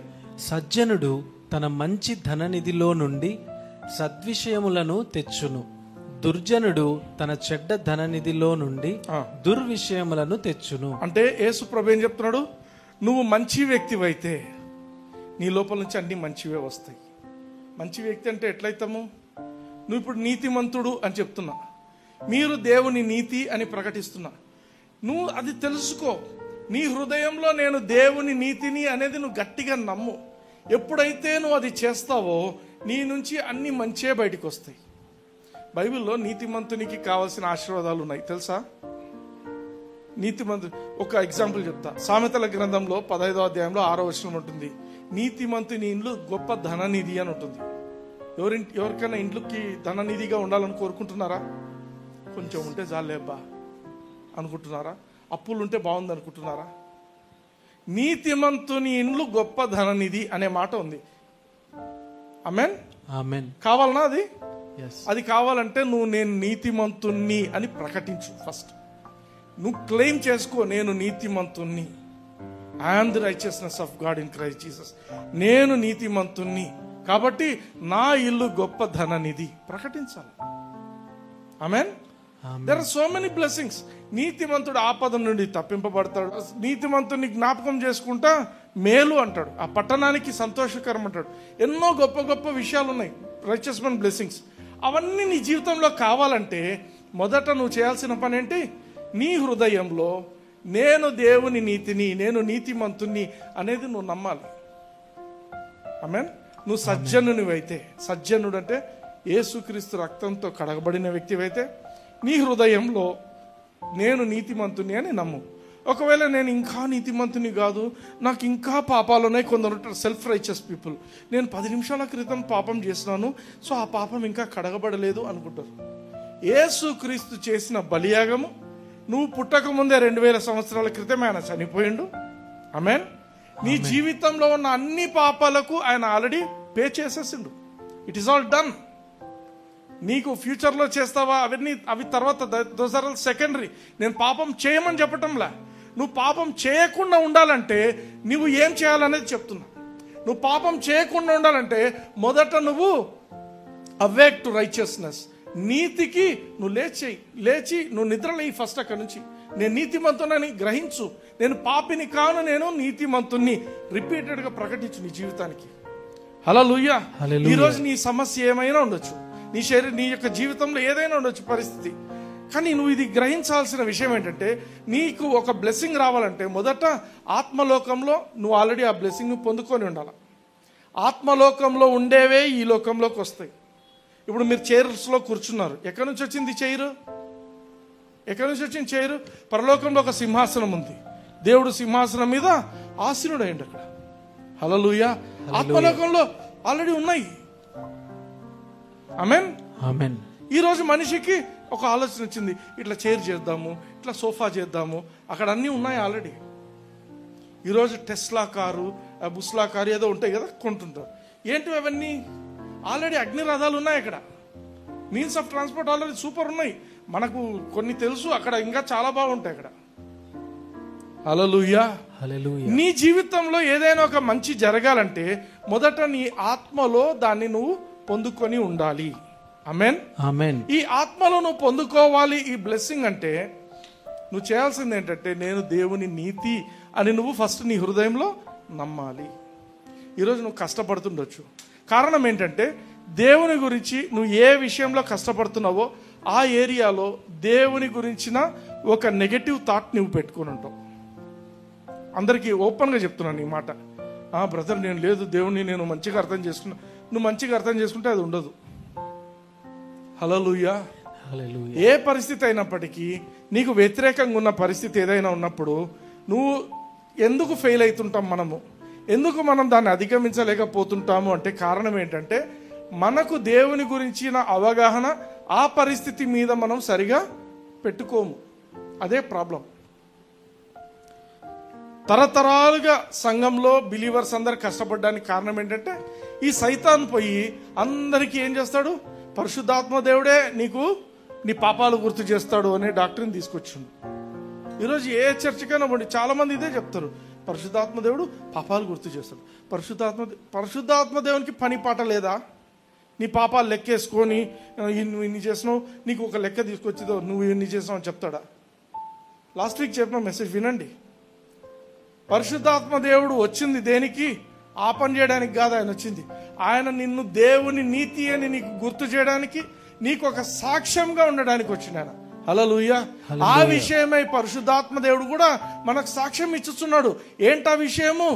సజ్జనుడు తన మంచి ధననిధిలో నుండి సద్విషయములను తెచ్చును, దుర్జనుడు తన చెడ్డ ధననిధిలో నుండి దుర్విషయములను తెచ్చును. అంటే యేసు ప్రభు ఏం చెప్తున్నాడు, నువ్వు మంచి వ్యక్తివైతే నీ లోపల నుంచి అన్ని మంచివే వస్తాయి. మంచి వ్యక్తి అంటే ఎట్లయితాము, నువ్వు ఇప్పుడు నీతిమంతుడు అని చెప్తున్నా, మీరు దేవుని నీతి అని ప్రకటిస్తున్నా, నువ్వు అది తెలుసుకో. నీ హృదయంలో నేను దేవుని నీతిని అనేది నువ్వు గట్టిగా నమ్ము. ఎప్పుడైతే నువ్వు అది చేస్తావో నీ నుంచి అన్ని మంచే బయటకు వస్తాయి. బైబిల్లో నీతిమంతునికి కావాల్సిన ఆశీర్వాదాలు ఉన్నాయి తెలుసా. నీతిమంతు ఒక ఎగ్జాంపుల్ చెప్తా. సామెతల గ్రంథంలో 15:6 ఉంటుంది, నీతిమంతుని ఇండ్లు గొప్ప ధననిధి అని ఉంటుంది. ఎవరికైనా ఇంట్లోకి ధననిధిగా ఉండాలని కోరుకుంటున్నారా? కొంచెం ఉంటే చాలేబ్బా అనుకుంటున్నారా? అప్పులు ఉంటే బాగుంది అనుకుంటున్నారా? నీతిమంతుని ఇండ్లు గొప్ప ధననిధి అనే మాట ఉంది. ఆమేన్, ఆమేన్. కావాలనా అది? అది కావాలంటే నువ్వు నేను నీతిమంతుణ్ణి అని ప్రకటించు. ఫస్ట్ నువ్వు క్లెయిమ్ చేసుకో, నేను నీతిమంతుణ్ణి. I'm the righteousness of God in Christ Jesus. నేను నీతిమంతుణ్ణి కాబట్టి నా ఇల్లు గొప్ప ధననిధి ప్రకటించాలి. ఆమేన్. There are so many blessings. నీతిమంతుడు ఆపద నుండి తప్పింపబడతాడు. నీతిమంతుడిని జ్ఞాపకం చేసుకుంటా మేలు అంటాడు, ఆ పట్టణానికి సంతోషకరం అంటాడు. ఎన్నో గొప్ప గొప్ప విషయాలు ఉన్నాయి, రైచియస్ మెన్ బ్లెస్సింగ్స్. అవన్నీ నీ జీవితంలో కావాలంటే మొదట నువ్వు చేయాల్సిన పని ఏంటి, నీ హృదయంలో నేను దేవుని నీతిని, నేను నీతిమంతుణ్ణి అనేది నువ్వు నమ్మాలి. ఆమేన్. నువ్వు సజ్జనునివైతే, సజ్జనుడు అంటే యేసుక్రీస్తు రక్తంతో కడగబడిన వ్యక్తివైతే నీ హృదయంలో నేను నీతిమంతుని అని నమ్ము. ఒకవేళ నేను ఇంకా నీతిమంతుని కాదు, నాకు ఇంకా పాపాలు ఉన్నాయి, కొందరు సెల్ఫ్ రైచియస్ పీపుల్, నేను 10 నిమిషాల క్రితం పాపం చేసినాను, సో ఆ పాపం ఇంకా కడగబడలేదు అనుకుంటారు. యేసుక్రీస్తు చేసిన బలియాగము నువ్వు పుట్టక ముందే 2000 సంవత్సరాల క్రితమే ఆయన చనిపోయిండు. ఆమేన్. నీ జీవితంలో ఉన్న అన్ని పాపాలకు ఆయన ఆల్రెడీ పే చేసేసిండు. It is all done. నీకు ఫ్యూచర్లో చేస్తావా అవి తర్వాత, దోస్ ఆర్ ఆల్ సెకండరీ. నేను పాపం చేయమని చెప్పటంలా, నువ్వు పాపం చేయకుండా ఉండాలంటే నువ్వు ఏం చేయాలనేది చెప్తున్నా. నువ్వు పాపం చేయకుండా ఉండాలంటే మొదట నువ్వు అవేక్ టు రైచియస్నెస్, నీతికి నువ్వు లేచి నువ్వు నిద్రలేయి. ఫస్ట్ అక్కడి నుంచి నేను నీతిమంతునని గ్రహించు, నేను పాపిని కాను, నేను నీతిమంతుని రిపీటెడ్గా ప్రకటించు నీ జీవితానికి. హల్లెలూయా. ఈరోజు నీ సమస్య ఏమైనా ఉండొచ్చు, నీ యొక్క జీవితంలో ఏదైనా ఉండొచ్చు పరిస్థితి, కానీ నువ్వు ఇది గ్రహించాల్సిన విషయం ఏంటంటే నీకు ఒక బ్లెస్సింగ్ రావాలంటే మొదట ఆత్మలోకంలో నువ్వు ఆల్రెడీ ఆ బ్లెస్సింగ్ నువ్వు పొందుకొని ఉండాలి. ఆత్మలోకంలో ఉండేవే ఈ లోకంలోకి వస్తాయి. ఇప్పుడు మీరు చైర్స్లో కూర్చున్నారు, ఎక్కడి నుంచి వచ్చింది చైరు? ఎక్కడి నుంచి వచ్చింది చైరు? పరలోకంలో ఒక సింహాసనం ఉంది, దేవుడు సింహాసనం మీద ఆసీనుడు అయ్యిండు అక్కడ. హల్లెలూయా. ఆత్మలోకంలో ఆల్రెడీ ఉన్నాయి. ఆమేన్. ఆమేన్. ఈ రోజు మనిషికి ఒక ఆలోచన వచ్చింది, ఇట్లా చైర్ చేద్దాము, ఇట్లా సోఫా చేద్దాము, అక్కడ అన్నీ ఉన్నాయి ఆల్రెడీ. ఈరోజు టెస్లా కారు, బుస్లా కారు ఏదో ఉంటాయి కదా, కొంటుంటారు. ఏంటి అవన్నీ? ఆల్రెడీ అగ్ని రథాలు ఉన్నాయి అక్కడ, means of transport already super ఉన్నాయి. మనకు కొన్ని తెలుసు, అక్కడ ఇంకా చాలా బాగుంటాయి అక్కడ. హల్లెలూయా. నీ జీవితంలో ఏదైనా ఒక మంచి జరగాలంటే మొదట నీ ఆత్మలో దాన్ని నువ్వు పొందుకొని ఉండాలి. ఆమేన్. ఆమేన్. ఈ ఆత్మలో నువ్వు పొందుకోవాలి ఈ బ్లెస్సింగ్ అంటే నువ్వు చేయాల్సింది ఏంటంటే నేను దేవుని నీతి అని నువ్వు ఫస్ట్ నీ హృదయంలో నమ్మాలి. ఈరోజు నువ్వు కష్టపడుతుండొచ్చు, కారణం ఏంటంటే దేవుని గురించి నువ్వు ఏ విషయంలో కష్టపడుతున్నావో ఆ ఏరియాలో దేవుని గురించిన ఒక నెగటివ్ థాట్ నువ్వు పెట్టుకుని ఉంటావు. అందరికీ ఓపెన్గా చెప్తున్నాను ఈ మాట. బ్రదర్ నేను లేదు, దేవుని నేను మంచిగా అర్థం చేసుకున్నా. నువ్వు మంచిగా అర్థం చేసుకుంటే అది ఉండదు. హల్లెలూయా. ఏ పరిస్థితి అయినప్పటికీ నీకు వ్యతిరేకంగా ఉన్న పరిస్థితి ఏదైనా ఉన్నప్పుడు నువ్వు ఎందుకు ఫెయిల్ అవుతుంటాం, ఎందుకు మనం దాన్ని అధిగమించలేకపోతుంటాము అంటే కారణం ఏంటంటే మనకు దేవుని గురించిన అవగాహన ఆ పరిస్థితి మీద మనం సరిగా పెట్టుకోము. అదే ప్రాబ్లం. తరతరాలుగా సంఘంలో బిలీవర్స్ అందరు కష్టపడడానికి కారణం ఏంటంటే ఈ సైతాన్ పోయి అందరికీ ఏం చేస్తాడు, పరిశుద్ధాత్మ దేవుడే నీకు నీ పాపాలు గుర్తు చేస్తాడు అనే డాక్టర్ని తీసుకొచ్చిండు. ఈరోజు ఏ చర్చకైనా పోండి, చాలా మంది ఇదే చెప్తారు, పరిశుద్ధాత్మ దేవుడు పాపాలు గుర్తు చేస్తాడు. పరిశుద్ధాత్మ దేవునికి పని పాట లేదా? నీ పాపాలు లెక్కేసుకొని నువ్వు ఇన్ని చేసినావు, నీకు ఒక లెక్క తీసుకొచ్చిదో నువ్వు ఇన్ని చేసినావు అని చెప్తాడా? లాస్ట్ వీక్ చెప్పిన మెసేజ్ వినండి. పరిశుద్ధాత్మ దేవుడు వచ్చింది దేనికి? ఆ పని చేయడానికి కాదు ఆయన వచ్చింది. ఆయన నిన్ను దేవుని నీతి అని నీకు గుర్తు చేయడానికి, నీకు ఒక సాక్ష్యంగా ఉండడానికి వచ్చింది ఆయన. హల్లెలూయా. ఆ విషయమై పరిశుద్ధాత్మ దేవుడు కూడా మనకు సాక్ష్యం ఇచ్చుచున్నాడు. ఏంటా విషయము?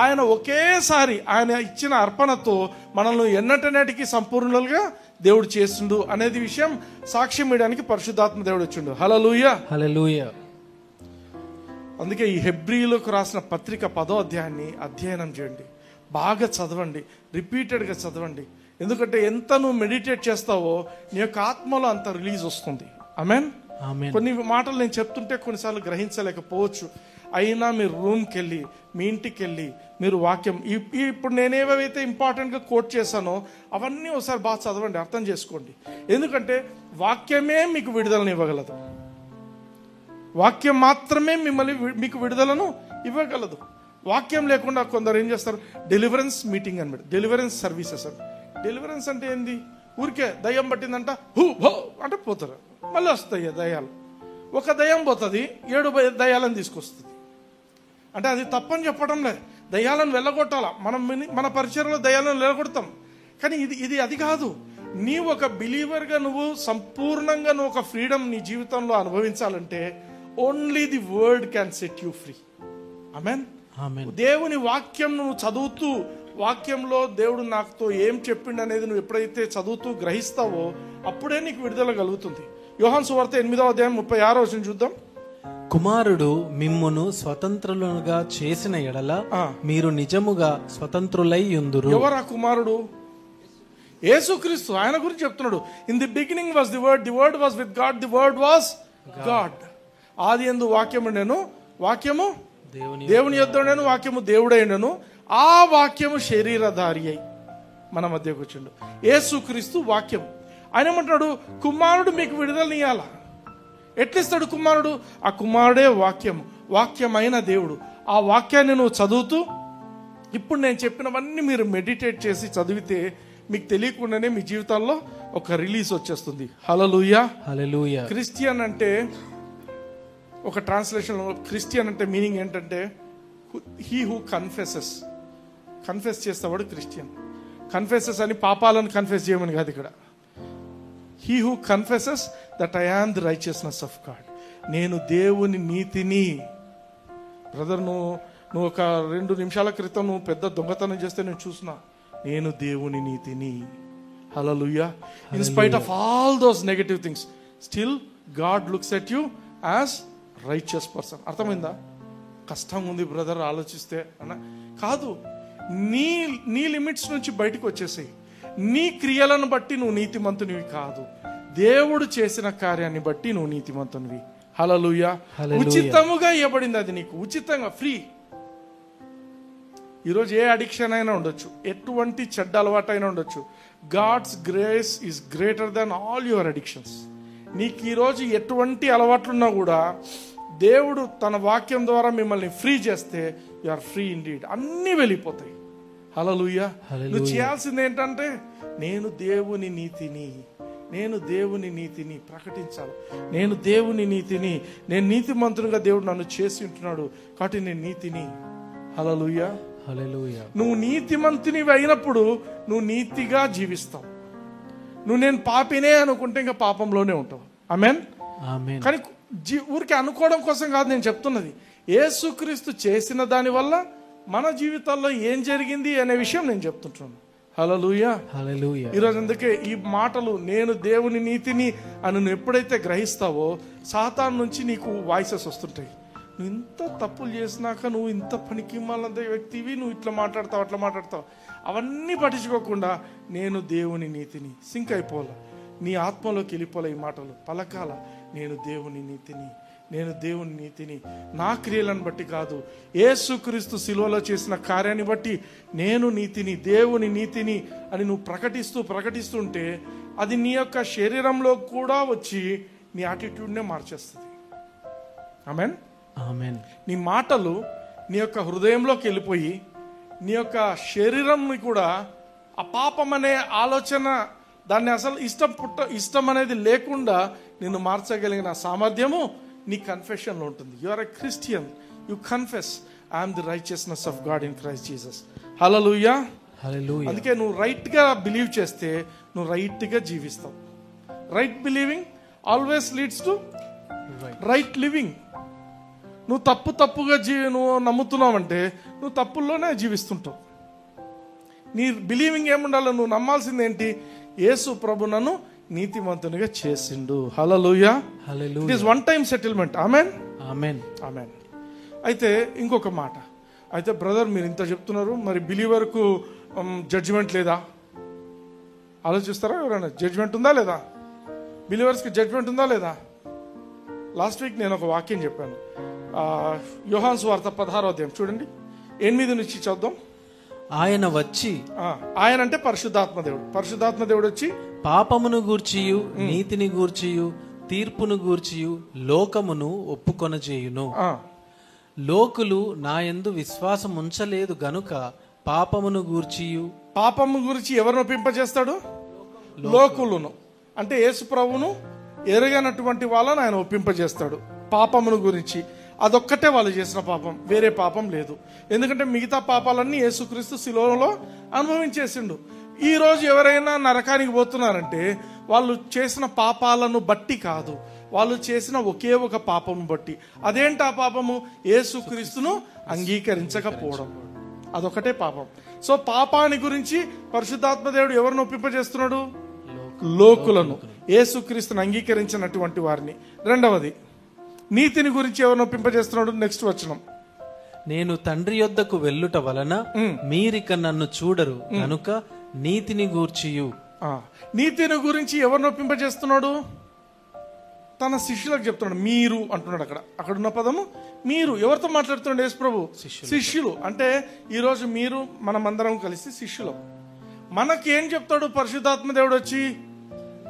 ఆయన ఒకేసారి ఆయన ఇచ్చిన అర్పణతో మనల్ని ఎన్నటనేటికి సంపూర్ణులుగా దేవుడు చేస్తుండు అనేది విషయం సాక్ష్యం ఇవ్వడానికి పరిశుద్ధాత్మ దేవుడు వచ్చిండు. హల్లెలూయా. హల్లెలూయా. అందుకే ఈ హెబ్రీలకు రాసిన పత్రిక 10వ అధ్యాయాన్ని అధ్యయనం చేయండి, బాగా చదవండి, రిపీటెడ్గా చదవండి. ఎందుకంటే ఎంత నువ్వు మెడిటేట్ చేస్తావో నీ యొక్క ఆత్మలో అంత రిలీజ్ వస్తుంది. ఆమేన్. కొన్ని మాటలు నేను చెప్తుంటే కొన్నిసార్లు గ్రహించలేకపోవచ్చు, అయినా మీరు రూమ్కి వెళ్ళి మీ ఇంటికి వెళ్ళి మీరు వాక్యం ఇప్పుడు నేనేవైతే ఇంపార్టెంట్గా కోట్ చేశానో అవన్నీ ఒకసారి బాగా చదవండి, అర్థం చేసుకోండి. ఎందుకంటే వాక్యమే మీకు విడుదలను ఇవ్వగలదు. వాక్యం మాత్రమే మీకు విడుదలను ఇవ్వగలదు. వాక్యం లేకుండా కొందరు ఏం చేస్తారు, డెలివరెన్స్ మీటింగ్ అని, డెలివరెన్స్ సర్వీసెస్ అని. డెలివరెన్స్ అంటే ఏంది? ఊరికే దయ్యం పట్టిందంట హూ భో అంటే పోతారు, మళ్ళీ వస్తాయి దయ్యాలు. ఒక దయ్యం పోతుంది, 7 దయ్యాలను తీసుకొస్తుంది. అంటే అది తప్పని చెప్పడం లేదు, దయ్యాలను వెళ్ళగొట్టాల. మన పరిచయంలో దయ్యాలను వెళ్ళగొడతాం, కానీ ఇది అది కాదు. నీవు ఒక బిలీవర్గా నువ్వు సంపూర్ణంగా నువ్వు ఒక ఫ్రీడమ్ నీ జీవితంలో అనుభవించాలంటే only the word can set you free. ఆమేన్. దేవుని వాక్యం నువ్వు చదువుతూ వాక్యంలో దేవుడు నాతో ఏం చెప్పిండు అనేది నువ్వు ఎప్పుడైతే చదువుతూ గ్రహిస్తావో అప్పుడే నీకు విడుదల కలుగుతుంది. యోహాను సువార్త 8వ అధ్యాయం 36వ వచనం చూద్దాం. కుమారుడు మిమ్మును స్వతంత్రులుగా చేసిన ఎడల మీరు నిజముగా స్వతంత్రులై యుందురు. ఎవరు ఆ కుమారుడు? యేసుక్రీస్తు. ఆయన గురించి చెప్తున్నాడు. In the beginning was the word, the word was with God, the word was God. ఆది యందు వాక్యము ఉండెను, వాక్యము దేవుని యొద్ద ఉండెను, వాక్యము దేవుడైనను, ఆ వాక్యము శరీరధారి అయి మన మధ్యకు వచ్చిండు. యేసుక్రీస్తు వాక్యం. ఆయన ఏమంటున్నాడు, కుమారుడు మీకు విడుదలనియాల. ఎట్లిస్తాడు కుమారుడు? ఆ కుమారుడే వాక్యము, వాక్యమైన దేవుడు. ఆ వాక్యాన్ని నువ్వు చదువుతూ ఇప్పుడు నేను చెప్పినవన్నీ మీరు మెడిటేట్ చేసి చదివితే మీకు తెలియకుండానే మీ జీవితాల్లో ఒక రిలీజ్ వచ్చేస్తుంది. హల్లెలూయా, హల్లెలూయా. క్రిస్టియన్ అంటే ఒక ట్రాన్స్లేషన్లో క్రిస్టియన్ అంటే మీనింగ్ ఏంటంటే హీ హూ కన్ఫెసెస్. కన్ఫెస్ చేసేవాడు క్రిస్టియన్. కన్ఫెసెస్ అని పాపాలను కన్ఫెస్ చేయమని కాదు ఇక్కడ. He who confesses that I am the righteousness of God. నేను దేవుని నీతిని. బ్రదర్, నువ్వు ఒక 2 నిమిషాల క్రితం నువ్వు పెద్ద దొంగతనం చేస్తే నేను చూసిన. నేను దేవుని నీతిని. హల్లెలూయా. In spite of all those negative things still God looks at you as righteous person. అర్థమైందా? కష్టంగా ఉంది బ్రదర్ ఆలోచిస్తే అన్న కాదు. నీ లిమిట్స్ నుంచి బయటకు వచ్చేసాయి. నీ క్రియలను బట్టి నువ్వు నీతిమంతునివి కాదు, దేవుడు చేసిన కార్యాన్ని బట్టి నువ్వు నీతిమంతునివి. హల్లెలూయా. ఉచితముగా ఇవ్వబడింది అది నీకు, ఉచితంగా, ఫ్రీ. ఈరోజు ఏ అడిక్షన్ అయినా ఉండొచ్చు, ఎటువంటి చెడ్డ అలవాటు అయినా ఉండొచ్చు. God's grace is greater than all your addictions. నీకు ఈరోజు ఎటువంటి అలవాట్లున్నా కూడా దేవుడు తన వాక్యం ద్వారా మిమ్మల్ని ఫ్రీ చేస్తే యు ఆర్ ఫ్రీ ఇండీడ్. అన్నీ వెళ్ళిపోతాయి. హల్లెలూయా. నువ్వు చేయాల్సింది ఏంటంటే నేను దేవుని నీతిని, నేను దేవుని నీతిని ప్రకటించాలి. నేను దేవుని నీతిని, నేను నీతిమంతునిగా దేవుడు నన్ను చేసి ఉంటున్నాడు కాబట్టి నేను నీతిని. హల్లెలూయా, హల్లెలూయా. నువ్వు నీతిమంతునివి అయినప్పుడు నువ్వు నీతిగా జీవిస్తావు. నువ్వు నేను పాపినే అనుకుంటే ఇంకా పాపంలోనే ఉంటావు. ఆమేన్, ఆమేన్. కానీ ఊరికి అనుకోవడం కోసం కాదు నేను చెప్తున్నది. యేసుక్రీస్తు చేసిన దాని వల్ల మన జీవితాల్లో ఏం జరిగింది అనే విషయం నేను చెప్తుంటున్నాను. హల్లెలూయా, హల్లెలూయా. ఈరోజు అందుకే ఈ మాటలు నేను దేవుని నీతిని అని నువ్వు ఎప్పుడైతే గ్రహిస్తావో సాతాను నుంచి నీకు వాయిసెస్ వస్తుంటాయి. నువ్వు ఇంత తప్పులు చేసినాక నువ్వు ఇంత పనికి మాలంత వ్యక్తివి, నువ్వు ఇట్లా మాట్లాడతావు అట్లా మాట్లాడతావు, అవన్నీ పట్టించుకోకుండా నేను దేవుని నీతిని సింక్ అయిపోవాల, నీ ఆత్మలోకి వెళ్ళిపోలే ఈ మాటలు పలకాల. నేను దేవుని నీతిని, నేను దేవుని నీతిని. నా క్రియలను బట్టి కాదు, యేసుక్రీస్తు శిలువలో చేసిన కార్యాన్ని బట్టి నేను నీతిని, దేవుని నీతిని అని నువ్వు ప్రకటిస్తుంటే అది నీ యొక్క శరీరంలో కూడా వచ్చి నీ యాటిట్యూడ్నే మార్చేస్తుంది. ఆమేన్, ఆమేన్. నీ మాటలు నీ యొక్క హృదయంలోకి వెళ్ళిపోయి నీ యొక్క శరీరంని కూడా ఆ పాపం అనే ఆలోచన, దాన్ని అసలు ఇష్టం అనేది లేకుండా నిన్ను మార్చగలిగిన సామర్థ్యము నీ కన్ఫెషన్లో ఉంటుంది. You are a Christian, you confess I'm the righteousness of God in Christ Jesus. హల్లెలూయా, హల్లెలూయా. అందుకే నువ్వు రైట్ గా బిలీవ్ చేస్తే నువ్వు రైట్ గా జీవిస్తావు. Right believing always leads to right living. నువ్వు తప్పుగా నువ్వు నమ్ముతున్నావంటే నువ్వు తప్పుల్లోనే జీవిస్తుంటావు. నీ బిలీవింగ్ ఏముండాలో, నువ్వు నమ్మాల్సింది ఏంటి? యేసు ప్రభు నన్ను నీతిమంతునిగా చేసిండు. హల్లెలూయా, హల్లెలూయా. It is one time settlement. ఆమేన్, ఆమేన్, ఆమేన్. అయితే ఇంకొక మాట, అయితే బ్రదర్ మీరు ఇంత చెప్తున్నారు, మరి బిలీవర్కు జడ్జిమెంట్ లేదా? ఆలోచిస్తారా ఎవరైనా? జడ్జిమెంట్ ఉందా లేదా? బిలీవర్స్కి జడ్జిమెంట్ ఉందా లేదా? లాస్ట్ వీక్ నేను ఒక వాక్యం చెప్పాను. యోహాను సువార్త 16వ అధ్యాయం చూడండి, 8 నుంచి చదువుదాం. ఆయన వచ్చి, ఆయన అంటే పరిశుద్ధాత్మ దేవుడు. పరిశుద్ధాత్మ దేవుడు వచ్చి పాపమును గూర్చియు నీతిని గూర్చియు తీర్పును గూర్చియు లోకమును ఒప్పుకొనజేయును. లోకులు నా యందు విశ్వాసం ఉంచలేదు గనుక పాపమును గూర్చియు. పాపము గురించి ఎవరిని ఒప్పింపజేస్తాడు? లోకులను, అంటే యేసు ప్రభువును ఎరగనటువంటి వాళ్ళని ఆయన ఒప్పింపజేస్తాడు పాపమును గురించి. అదొక్కటే వాళ్ళు చేసిన పాపం, వేరే పాపం లేదు. ఎందుకంటే మిగతా పాపాలన్నీ యేసుక్రీస్తు శిలువలో అనుభవించేసిండు. ఈ రోజు ఎవరైనా నరకానికి పోతున్నారంటే వాళ్ళు చేసిన పాపాలను బట్టి కాదు, వాళ్ళు చేసిన ఒకే ఒక పాపం బట్టి. అదేంటి ఆ పాపము? యేసుక్రీస్తును అంగీకరించకపోవడం. అదొకటే పాపం. సో పాపాన్ని గురించి పరిశుద్ధాత్మ దేవుడు ఎవరిని ఒప్పింపజేస్తున్నాడు? లోకులను, యేసుక్రీస్తుని అంగీకరించినటువంటి వారిని. రెండవది, నీతిని గురించి ఎవరిని ఒప్పింపజేస్తున్నాడు? నెక్స్ట్ వచనం, నేను తండ్రి యొద్దకు వెళ్ళుట వలన మీరిక నన్ను చూడరు కనుక నీతిని గూర్చియు. నీతిని గురించి ఎవరిని ఒప్పింపజేస్తున్నాడు? తన శిష్యులకు చెప్తున్నాడు. మీరు అంటున్నాడు. అక్కడున్న పదము మీరు. ఎవరితో మాట్లాడుతున్నాడు యేసు ప్రభు? శిష్యులు. అంటే ఈరోజు మీరు మనమందరం కలిసి శిష్యులం. మనకేం చెప్తాడు పరిశుద్ధాత్మ దేవుడు వచ్చి?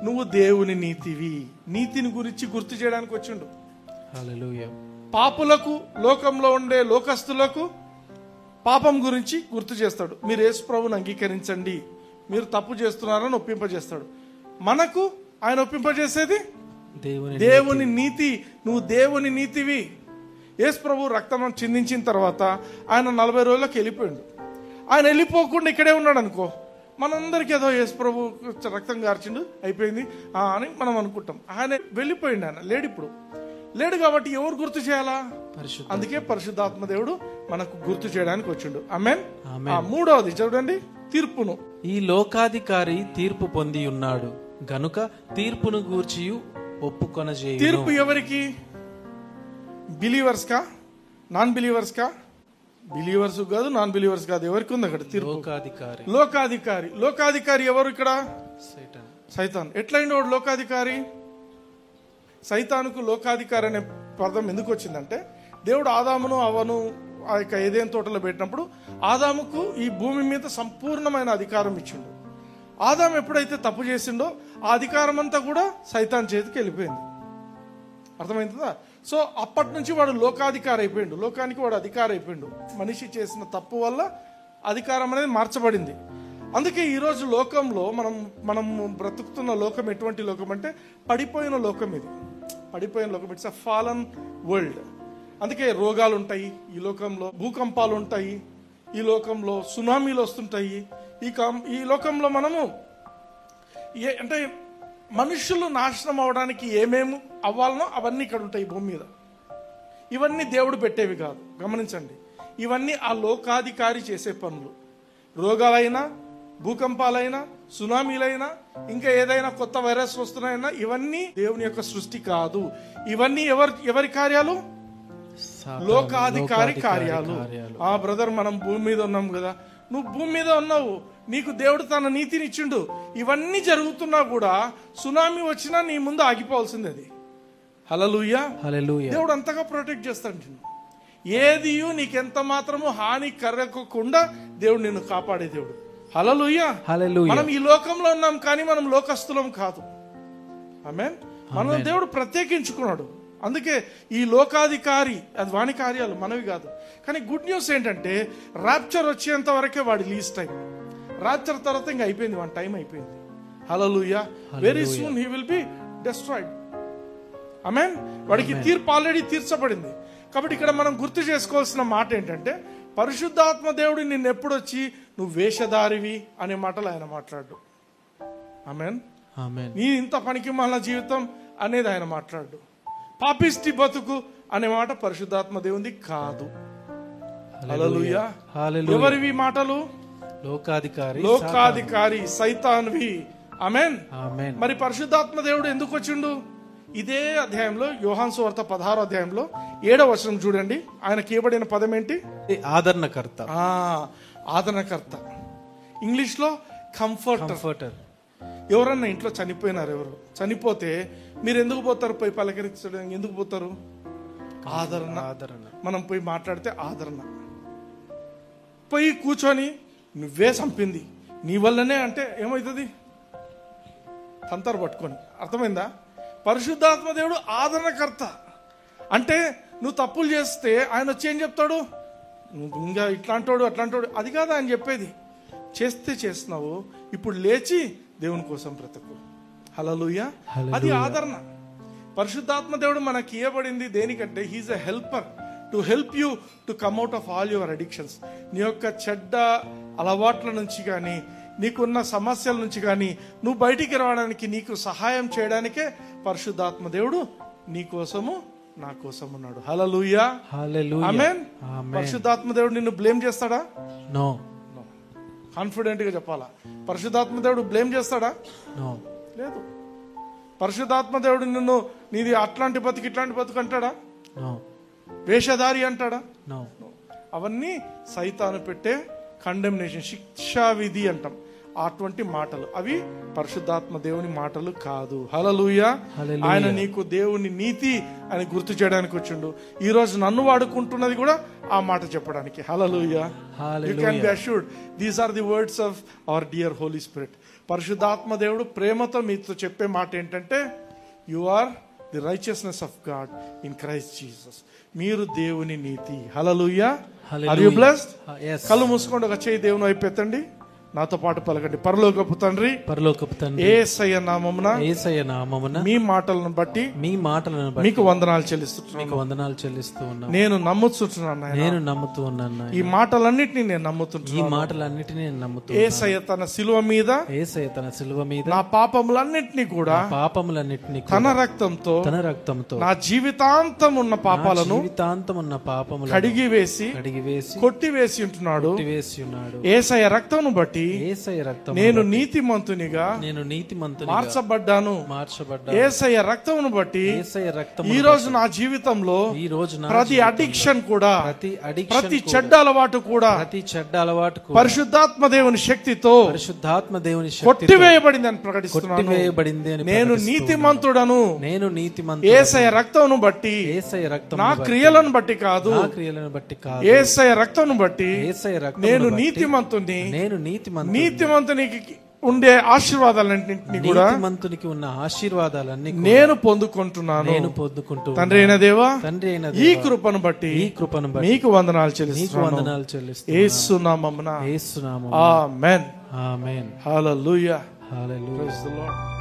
నువ్వు దేవుని నీతివి. నీతిని గురించి గుర్తు చేయడానికి వచ్చిండు. హల్లెలూయా. పాపులకు, లోకంలో ఉండే లోకస్తులకు పాపం గురించి గుర్తు చేస్తాడు. మీరు యేసు ప్రభుని అంగీకరించండి, మీరు తప్పు చేస్తున్నారని ఒప్పింపజేస్తాడు. మనకు ఆయన ఒప్పింపజేసేది దేవుని నీతి. నువ్వు దేవుని నీతివి. యేసు ప్రభు రక్తం చిందించిన తర్వాత ఆయన 40 రోజులకు వెళ్ళిపోయాడు. ఆయన వెళ్ళిపోకుండా ఇక్కడే ఉన్నాడు అనుకో, మనందరికీ ఏదో యేసు ప్రభు రక్తం గార్చిండు అయిపోయింది అని మనం అనుకుంటాం. ఆయన వెళ్ళిపోయిండు. ఆయన లేడు, ఇప్పుడు లేడు. కాబట్టి ఎవరు గుర్తు చేయాలా? అందుకే పరిశుద్ధాత్మ దేవుడు మనకు గుర్తు చేయడానికి వచ్చిండు. ఆమేన్. మూడవది చూడండి, తీర్పును. ఈ లోకాధికారి తీర్పు పొంది ఉన్నాడు గనుక తీర్పును గూర్చి ఒప్పుకొనజేయును. తీర్పు ఎవరికి? బిలీవర్స్ కా, నాన్ బిలీవర్స్ కా? బిలీవర్స్ కాదు, నాన్ బిలీవర్స్ కాదు. ఎవరికి ఉంది అక్కడ తీర్పు? లోకాధికారి. లోకాధికారి. లోకాధికారి ఎవరు ఇక్కడ? సైతాన్. ఎట్లయింది వాడు లోకాధికారి? సైతానుకు లోకాధికారి అనే పదం ఎందుకు వచ్చిందంటే, దేవుడు ఆదామును అవ్వను ఆ యొక్క ఏదైనా తోటలో పెట్టినప్పుడు ఆదాముకు ఈ భూమి మీద సంపూర్ణమైన అధికారం ఇచ్చిండు. ఆదాము ఎప్పుడైతే తప్పు చేసిండో ఆ అధికారం అంతా కూడా సైతాన్ చేతికి వెళ్ళిపోయింది. అర్థమైందా? సో అప్పటి నుంచి వాడు లోకాధికారి అయిపోయిండు. లోకానికి వాడు అధికారి అయిపోయిండు. మనిషి చేసిన తప్పు వల్ల అధికారం అనేది మార్చబడింది. అందుకే ఈరోజు లోకంలో మనం బ్రతుకుతున్న లోకం ఎటువంటి లోకం అంటే పడిపోయిన లోకం. ఇది పడిపోయిన లోకం. It's a fallen world. అందుకే రోగాలు ఉంటాయి ఈ లోకంలో, భూకంపాలు ఉంటాయి ఈ లోకంలో, సునామీలు వస్తుంటాయి ఈ లోకంలో. మనము అంటే మనుషులు నాశనం అవడానికి ఏమేమి అవ్వాలనో అవన్నీ ఇక్కడ ఉంటాయి భూమి మీద. ఇవన్నీ దేవుడు పెట్టేవి కాదు, గమనించండి. ఇవన్నీ ఆ లోకాధికారి చేసే పనులు. రోగాలైనా, భూకంపాలైనా, సునామీలైనా, ఇంకా ఏదైనా కొత్త వైరస్ వస్తున్నాయన్నా ఇవన్నీ దేవుని యొక్క సృష్టి కాదు. ఇవన్నీ ఎవరి కార్యాలు? లోకాధికారి కార్యాలు. బ్రదర్, మనం భూమి మీద ఉన్నాం కదా, నువ్వు భూమి మీద ఉన్నావు, నీకు దేవుడు తన నీతిని ఇచ్చిండు. ఇవన్నీ జరుగుతున్నా కూడా సునామీ వచ్చినా నీ ముందు ఆగిపోవాల్సింది అది. హల్లెలూయా. దేవుడు అంతగా ప్రొటెక్ట్ చేస్తాడు. ఏదియు నీకెంత మాత్రము హాని కలగకుండా దేవుడు నిన్ను కాపాడే దేవుడు. హల్లెలూయా. మనం ఈ లోకంలో ఉన్నాం కానీ మనం లోకస్తులం కాదు. ఆమేన్. మనం దేవుడు ప్రత్యేకించుకున్నాడు. అందుకే ఈ లోకాధికారి అది వాని కార్యాలు, మనవి కాదు. కానీ గుడ్ న్యూస్ ఏంటంటే రాప్చర్ వచ్చేంత వరకే వాడి లీజ్ టైం. రాప్చర్ తర్వాత ఇంకా అయిపోయింది, వాడి టైం అయిపోయింది. హల్లెలూయా. Very soon he will be destroyed. ఆమేన్. వాడికి తీర్పు ఆల్రెడీ తీర్చబడింది. కాబట్టి ఇక్కడ మనం గుర్తు చేసుకోవాల్సిన మాట ఏంటంటే, పరిశుద్ధాత్మ దేవుడు నిన్ను ఎప్పుడొచ్చి నువ్వు వేషధారివి అనే మాటలు ఆయన మాట్లాడు. ఆమేన్. నీ ఇంత పనికి మాలిన జీవితం అనేది ఆయన మాట్లాడు. పాపిష్టి బతుకు అనే మాట పరిశుద్ధాత్మ దేవుంది కాదు. హల్లెలూయా. ఎవరివి మాటలు? లోకాధికారి సైతాన్వి. ఆమేన్. మరి పరిశుద్ధాత్మ దేవుడు ఎందుకు వచ్చిండు? ఇదే అధ్యాయంలో యోహాను సువార్త 16వ అధ్యాయంలో 7వ వచనం చూడండి. ఆయనకి ఇవ్వబడిన పదం ఏంటి? ఆదరణకర్త. ఆదరణకర్త. ఇంగ్లీష్ లో కంఫర్టర్. ఎవరన్నా ఇంట్లో చనిపోయినారు, ఎవరు చనిపోతే మీరు ఎందుకు పోతారు? పోయి పలకరించడం ఎందుకు పోతారు? ఆదరణ. మనం పోయి మాట్లాడితే ఆదరణ. పోయి కూర్చొని నువ్వే చంపింది నీ వల్లనే అంటే ఏమవుతుంది? తంతరు పట్టుకొని. అర్థమైందా? పరిశుద్ధాత్మ దేవుడు ఆదరణకర్త. అంటే నువ్వు తప్పులు చేస్తే ఆయన వచ్చి ఏం చెప్తాడు? ఇంకా ఇట్లాంటోడు అట్లాంటోడు అది కాదు ఆయన చెప్పేది. చేస్తే చేస్తున్నావు, ఇప్పుడు లేచి దేవుని కోసం బ్రతుకు. హల్లెలూయా. అది ఆదరణ. పరిశుద్ధాత్మ దేవుడు మనకి ఇవ్వబడింది దేనికంటే he's a helper to help you to come out of all your addictions. నీ యొక్క చెడ్డ అలవాట్ల నుంచి కానీ, నీకున్న సమస్యల నుంచి కానీ నువ్వు బయటికి రావడానికి, నీకు సహాయం చేయడానికే పరిశుద్ధాత్మ దేవుడు నీ కోసము నా కోసం ఉన్నాడు. హల్లెలూయా, హల్లెలూయా, ఆమేన్. ఆమేన్. పరిశుద్ధాత్మ దేవుడు నిన్ను బ్లేమ్ చేస్తాడా? నో. కాన్ఫిడెంట్ గా చెప్పాలా. పరిశుద్ధాత్మ దేవుడు బ్లేమ్ చేస్తాడా? నో. లేదు. పరిశుద్ధాత్మ దేవుడు నిన్ను నీది అట్లాంటి బతుకు ఇట్లాంటి బతుకు అంటాడా? నో. వేషధారి అంటాడా? నో. అవన్నీ సైతాను పెట్టే కండెమ్నేషన్, శిక్షా విధి అంటాం. అటువంటి మాటలు అవి పరిశుద్ధాత్మ దేవుని మాటలు కాదు. హల్లెలూయా. హల్లెలూయా. ఆయన నీకు దేవుని నీతి అని గుర్తు చేయడానికి వచ్చిండు. ఈ రోజు నన్ను వాడుకుంటున్నది కూడా ఆ మాట చెప్పడానికి. హల్లెలూయా. You can be assured these are the words of our dear Holy Spirit. పరిశుద్ధాత్మ దేవుడు ప్రేమతో మీతో చెప్పే మాట ఏంటంటే, you are the righteousness of God in Christ Jesus. మీరు దేవుని నీతి. హల్లెలూయా. Are you blessed? కళ్ళు మూసుకోండి, ఒక చేయి దేవుని వైపు ఎత్తండి, నాతో పాటు పలకండి. పరలోకపు తండ్రి, పరలోకపు తండ్రి, యేసయ్య నామమున, యేసయ్య నామమున మీ మాటలను బట్టి, మీ మాటలను బట్టి మీకు వందనాలు చెల్లిస్తున్నాను. మీకు వందనాలు చెల్లిస్తూ ఉన్నాను. నేను నమ్ముతున్నాను నాయనా. నేను నమ్ముతూ ఉన్నాను. ఈ మాటలన్నిటిని నేను ఈ నమ్ముతున్నాను. మాటలన్నిటినీ నేను నమ్ముతూ యేసయ్య తన శిలువ మీద, యేసయ్య తన సిలువ మీద నా పాపములన్నిటిని కూడా పాపములన్నిటినీ తన రక్తంతో, తన రక్తంతో నా జీవితాంతం ఉన్న పాపాలను జీవితాంతం ఉన్న పాపములను కడిగి వేసి కొట్టివేసి ఉంటున్నాడు. యేసయ్య రక్తమును బట్టి యేసయ్య రక్తం నేను నీతిమంతునిగా, నేను నీతిమంతునిగా మార్చబడ్డాను. యేసయ్య రక్తమును బట్టి యేసయ్య రక్తం ఈ రోజు నా జీవితంలో ఈ రోజు ప్రతి అడిక్షన్ కూడా, ప్రతి చెడ్డ అలవాటు కూడా ప్రతి చెడ్డ అలవాటు పరిశుద్ధాత్మ దేవుని శక్తితో, పరిశుద్ధాత్మ దేవుని కొట్టివేయబడింది అని ప్రకటిస్తున్నాను. కొట్టివేయబడింది అని నేను నీతిమంతుడను. నేను నీతిమంతుడను. యేసయ్య రక్తమును బట్టి, యేసయ్య రక్తం నా క్రియలను బట్టి కాదు, నా క్రియలను బట్టి కాదు, యేసయ్య రక్తమును బట్టి యేసయ్య రక్తం నేను నీతిమంతుని. నేను నీతిమంతునికి ఉండే ఆశీర్వాదాలన్నింటినీ కూడా, నీతిమంతునికి ఉన్న ఆశీర్వాదాలన్నీ నేను పొందుకుంటున్నాను. నేను పొందుకుంటూ తండ్రి అయిన దేవా, తండ్రి అయిన ఈ కృపను బట్టి, ఈ కృపను బట్టి మీకు వందనాలు నీకు చెల్లిస్తున్నాను. వందనాలు చెల్లిస్తున్నాను. యేసు నామమున యేసు నామమున. ఆమేన్. ఆమేన్. హల్లెలూయా. హల్లెలూయా. Praise the lord.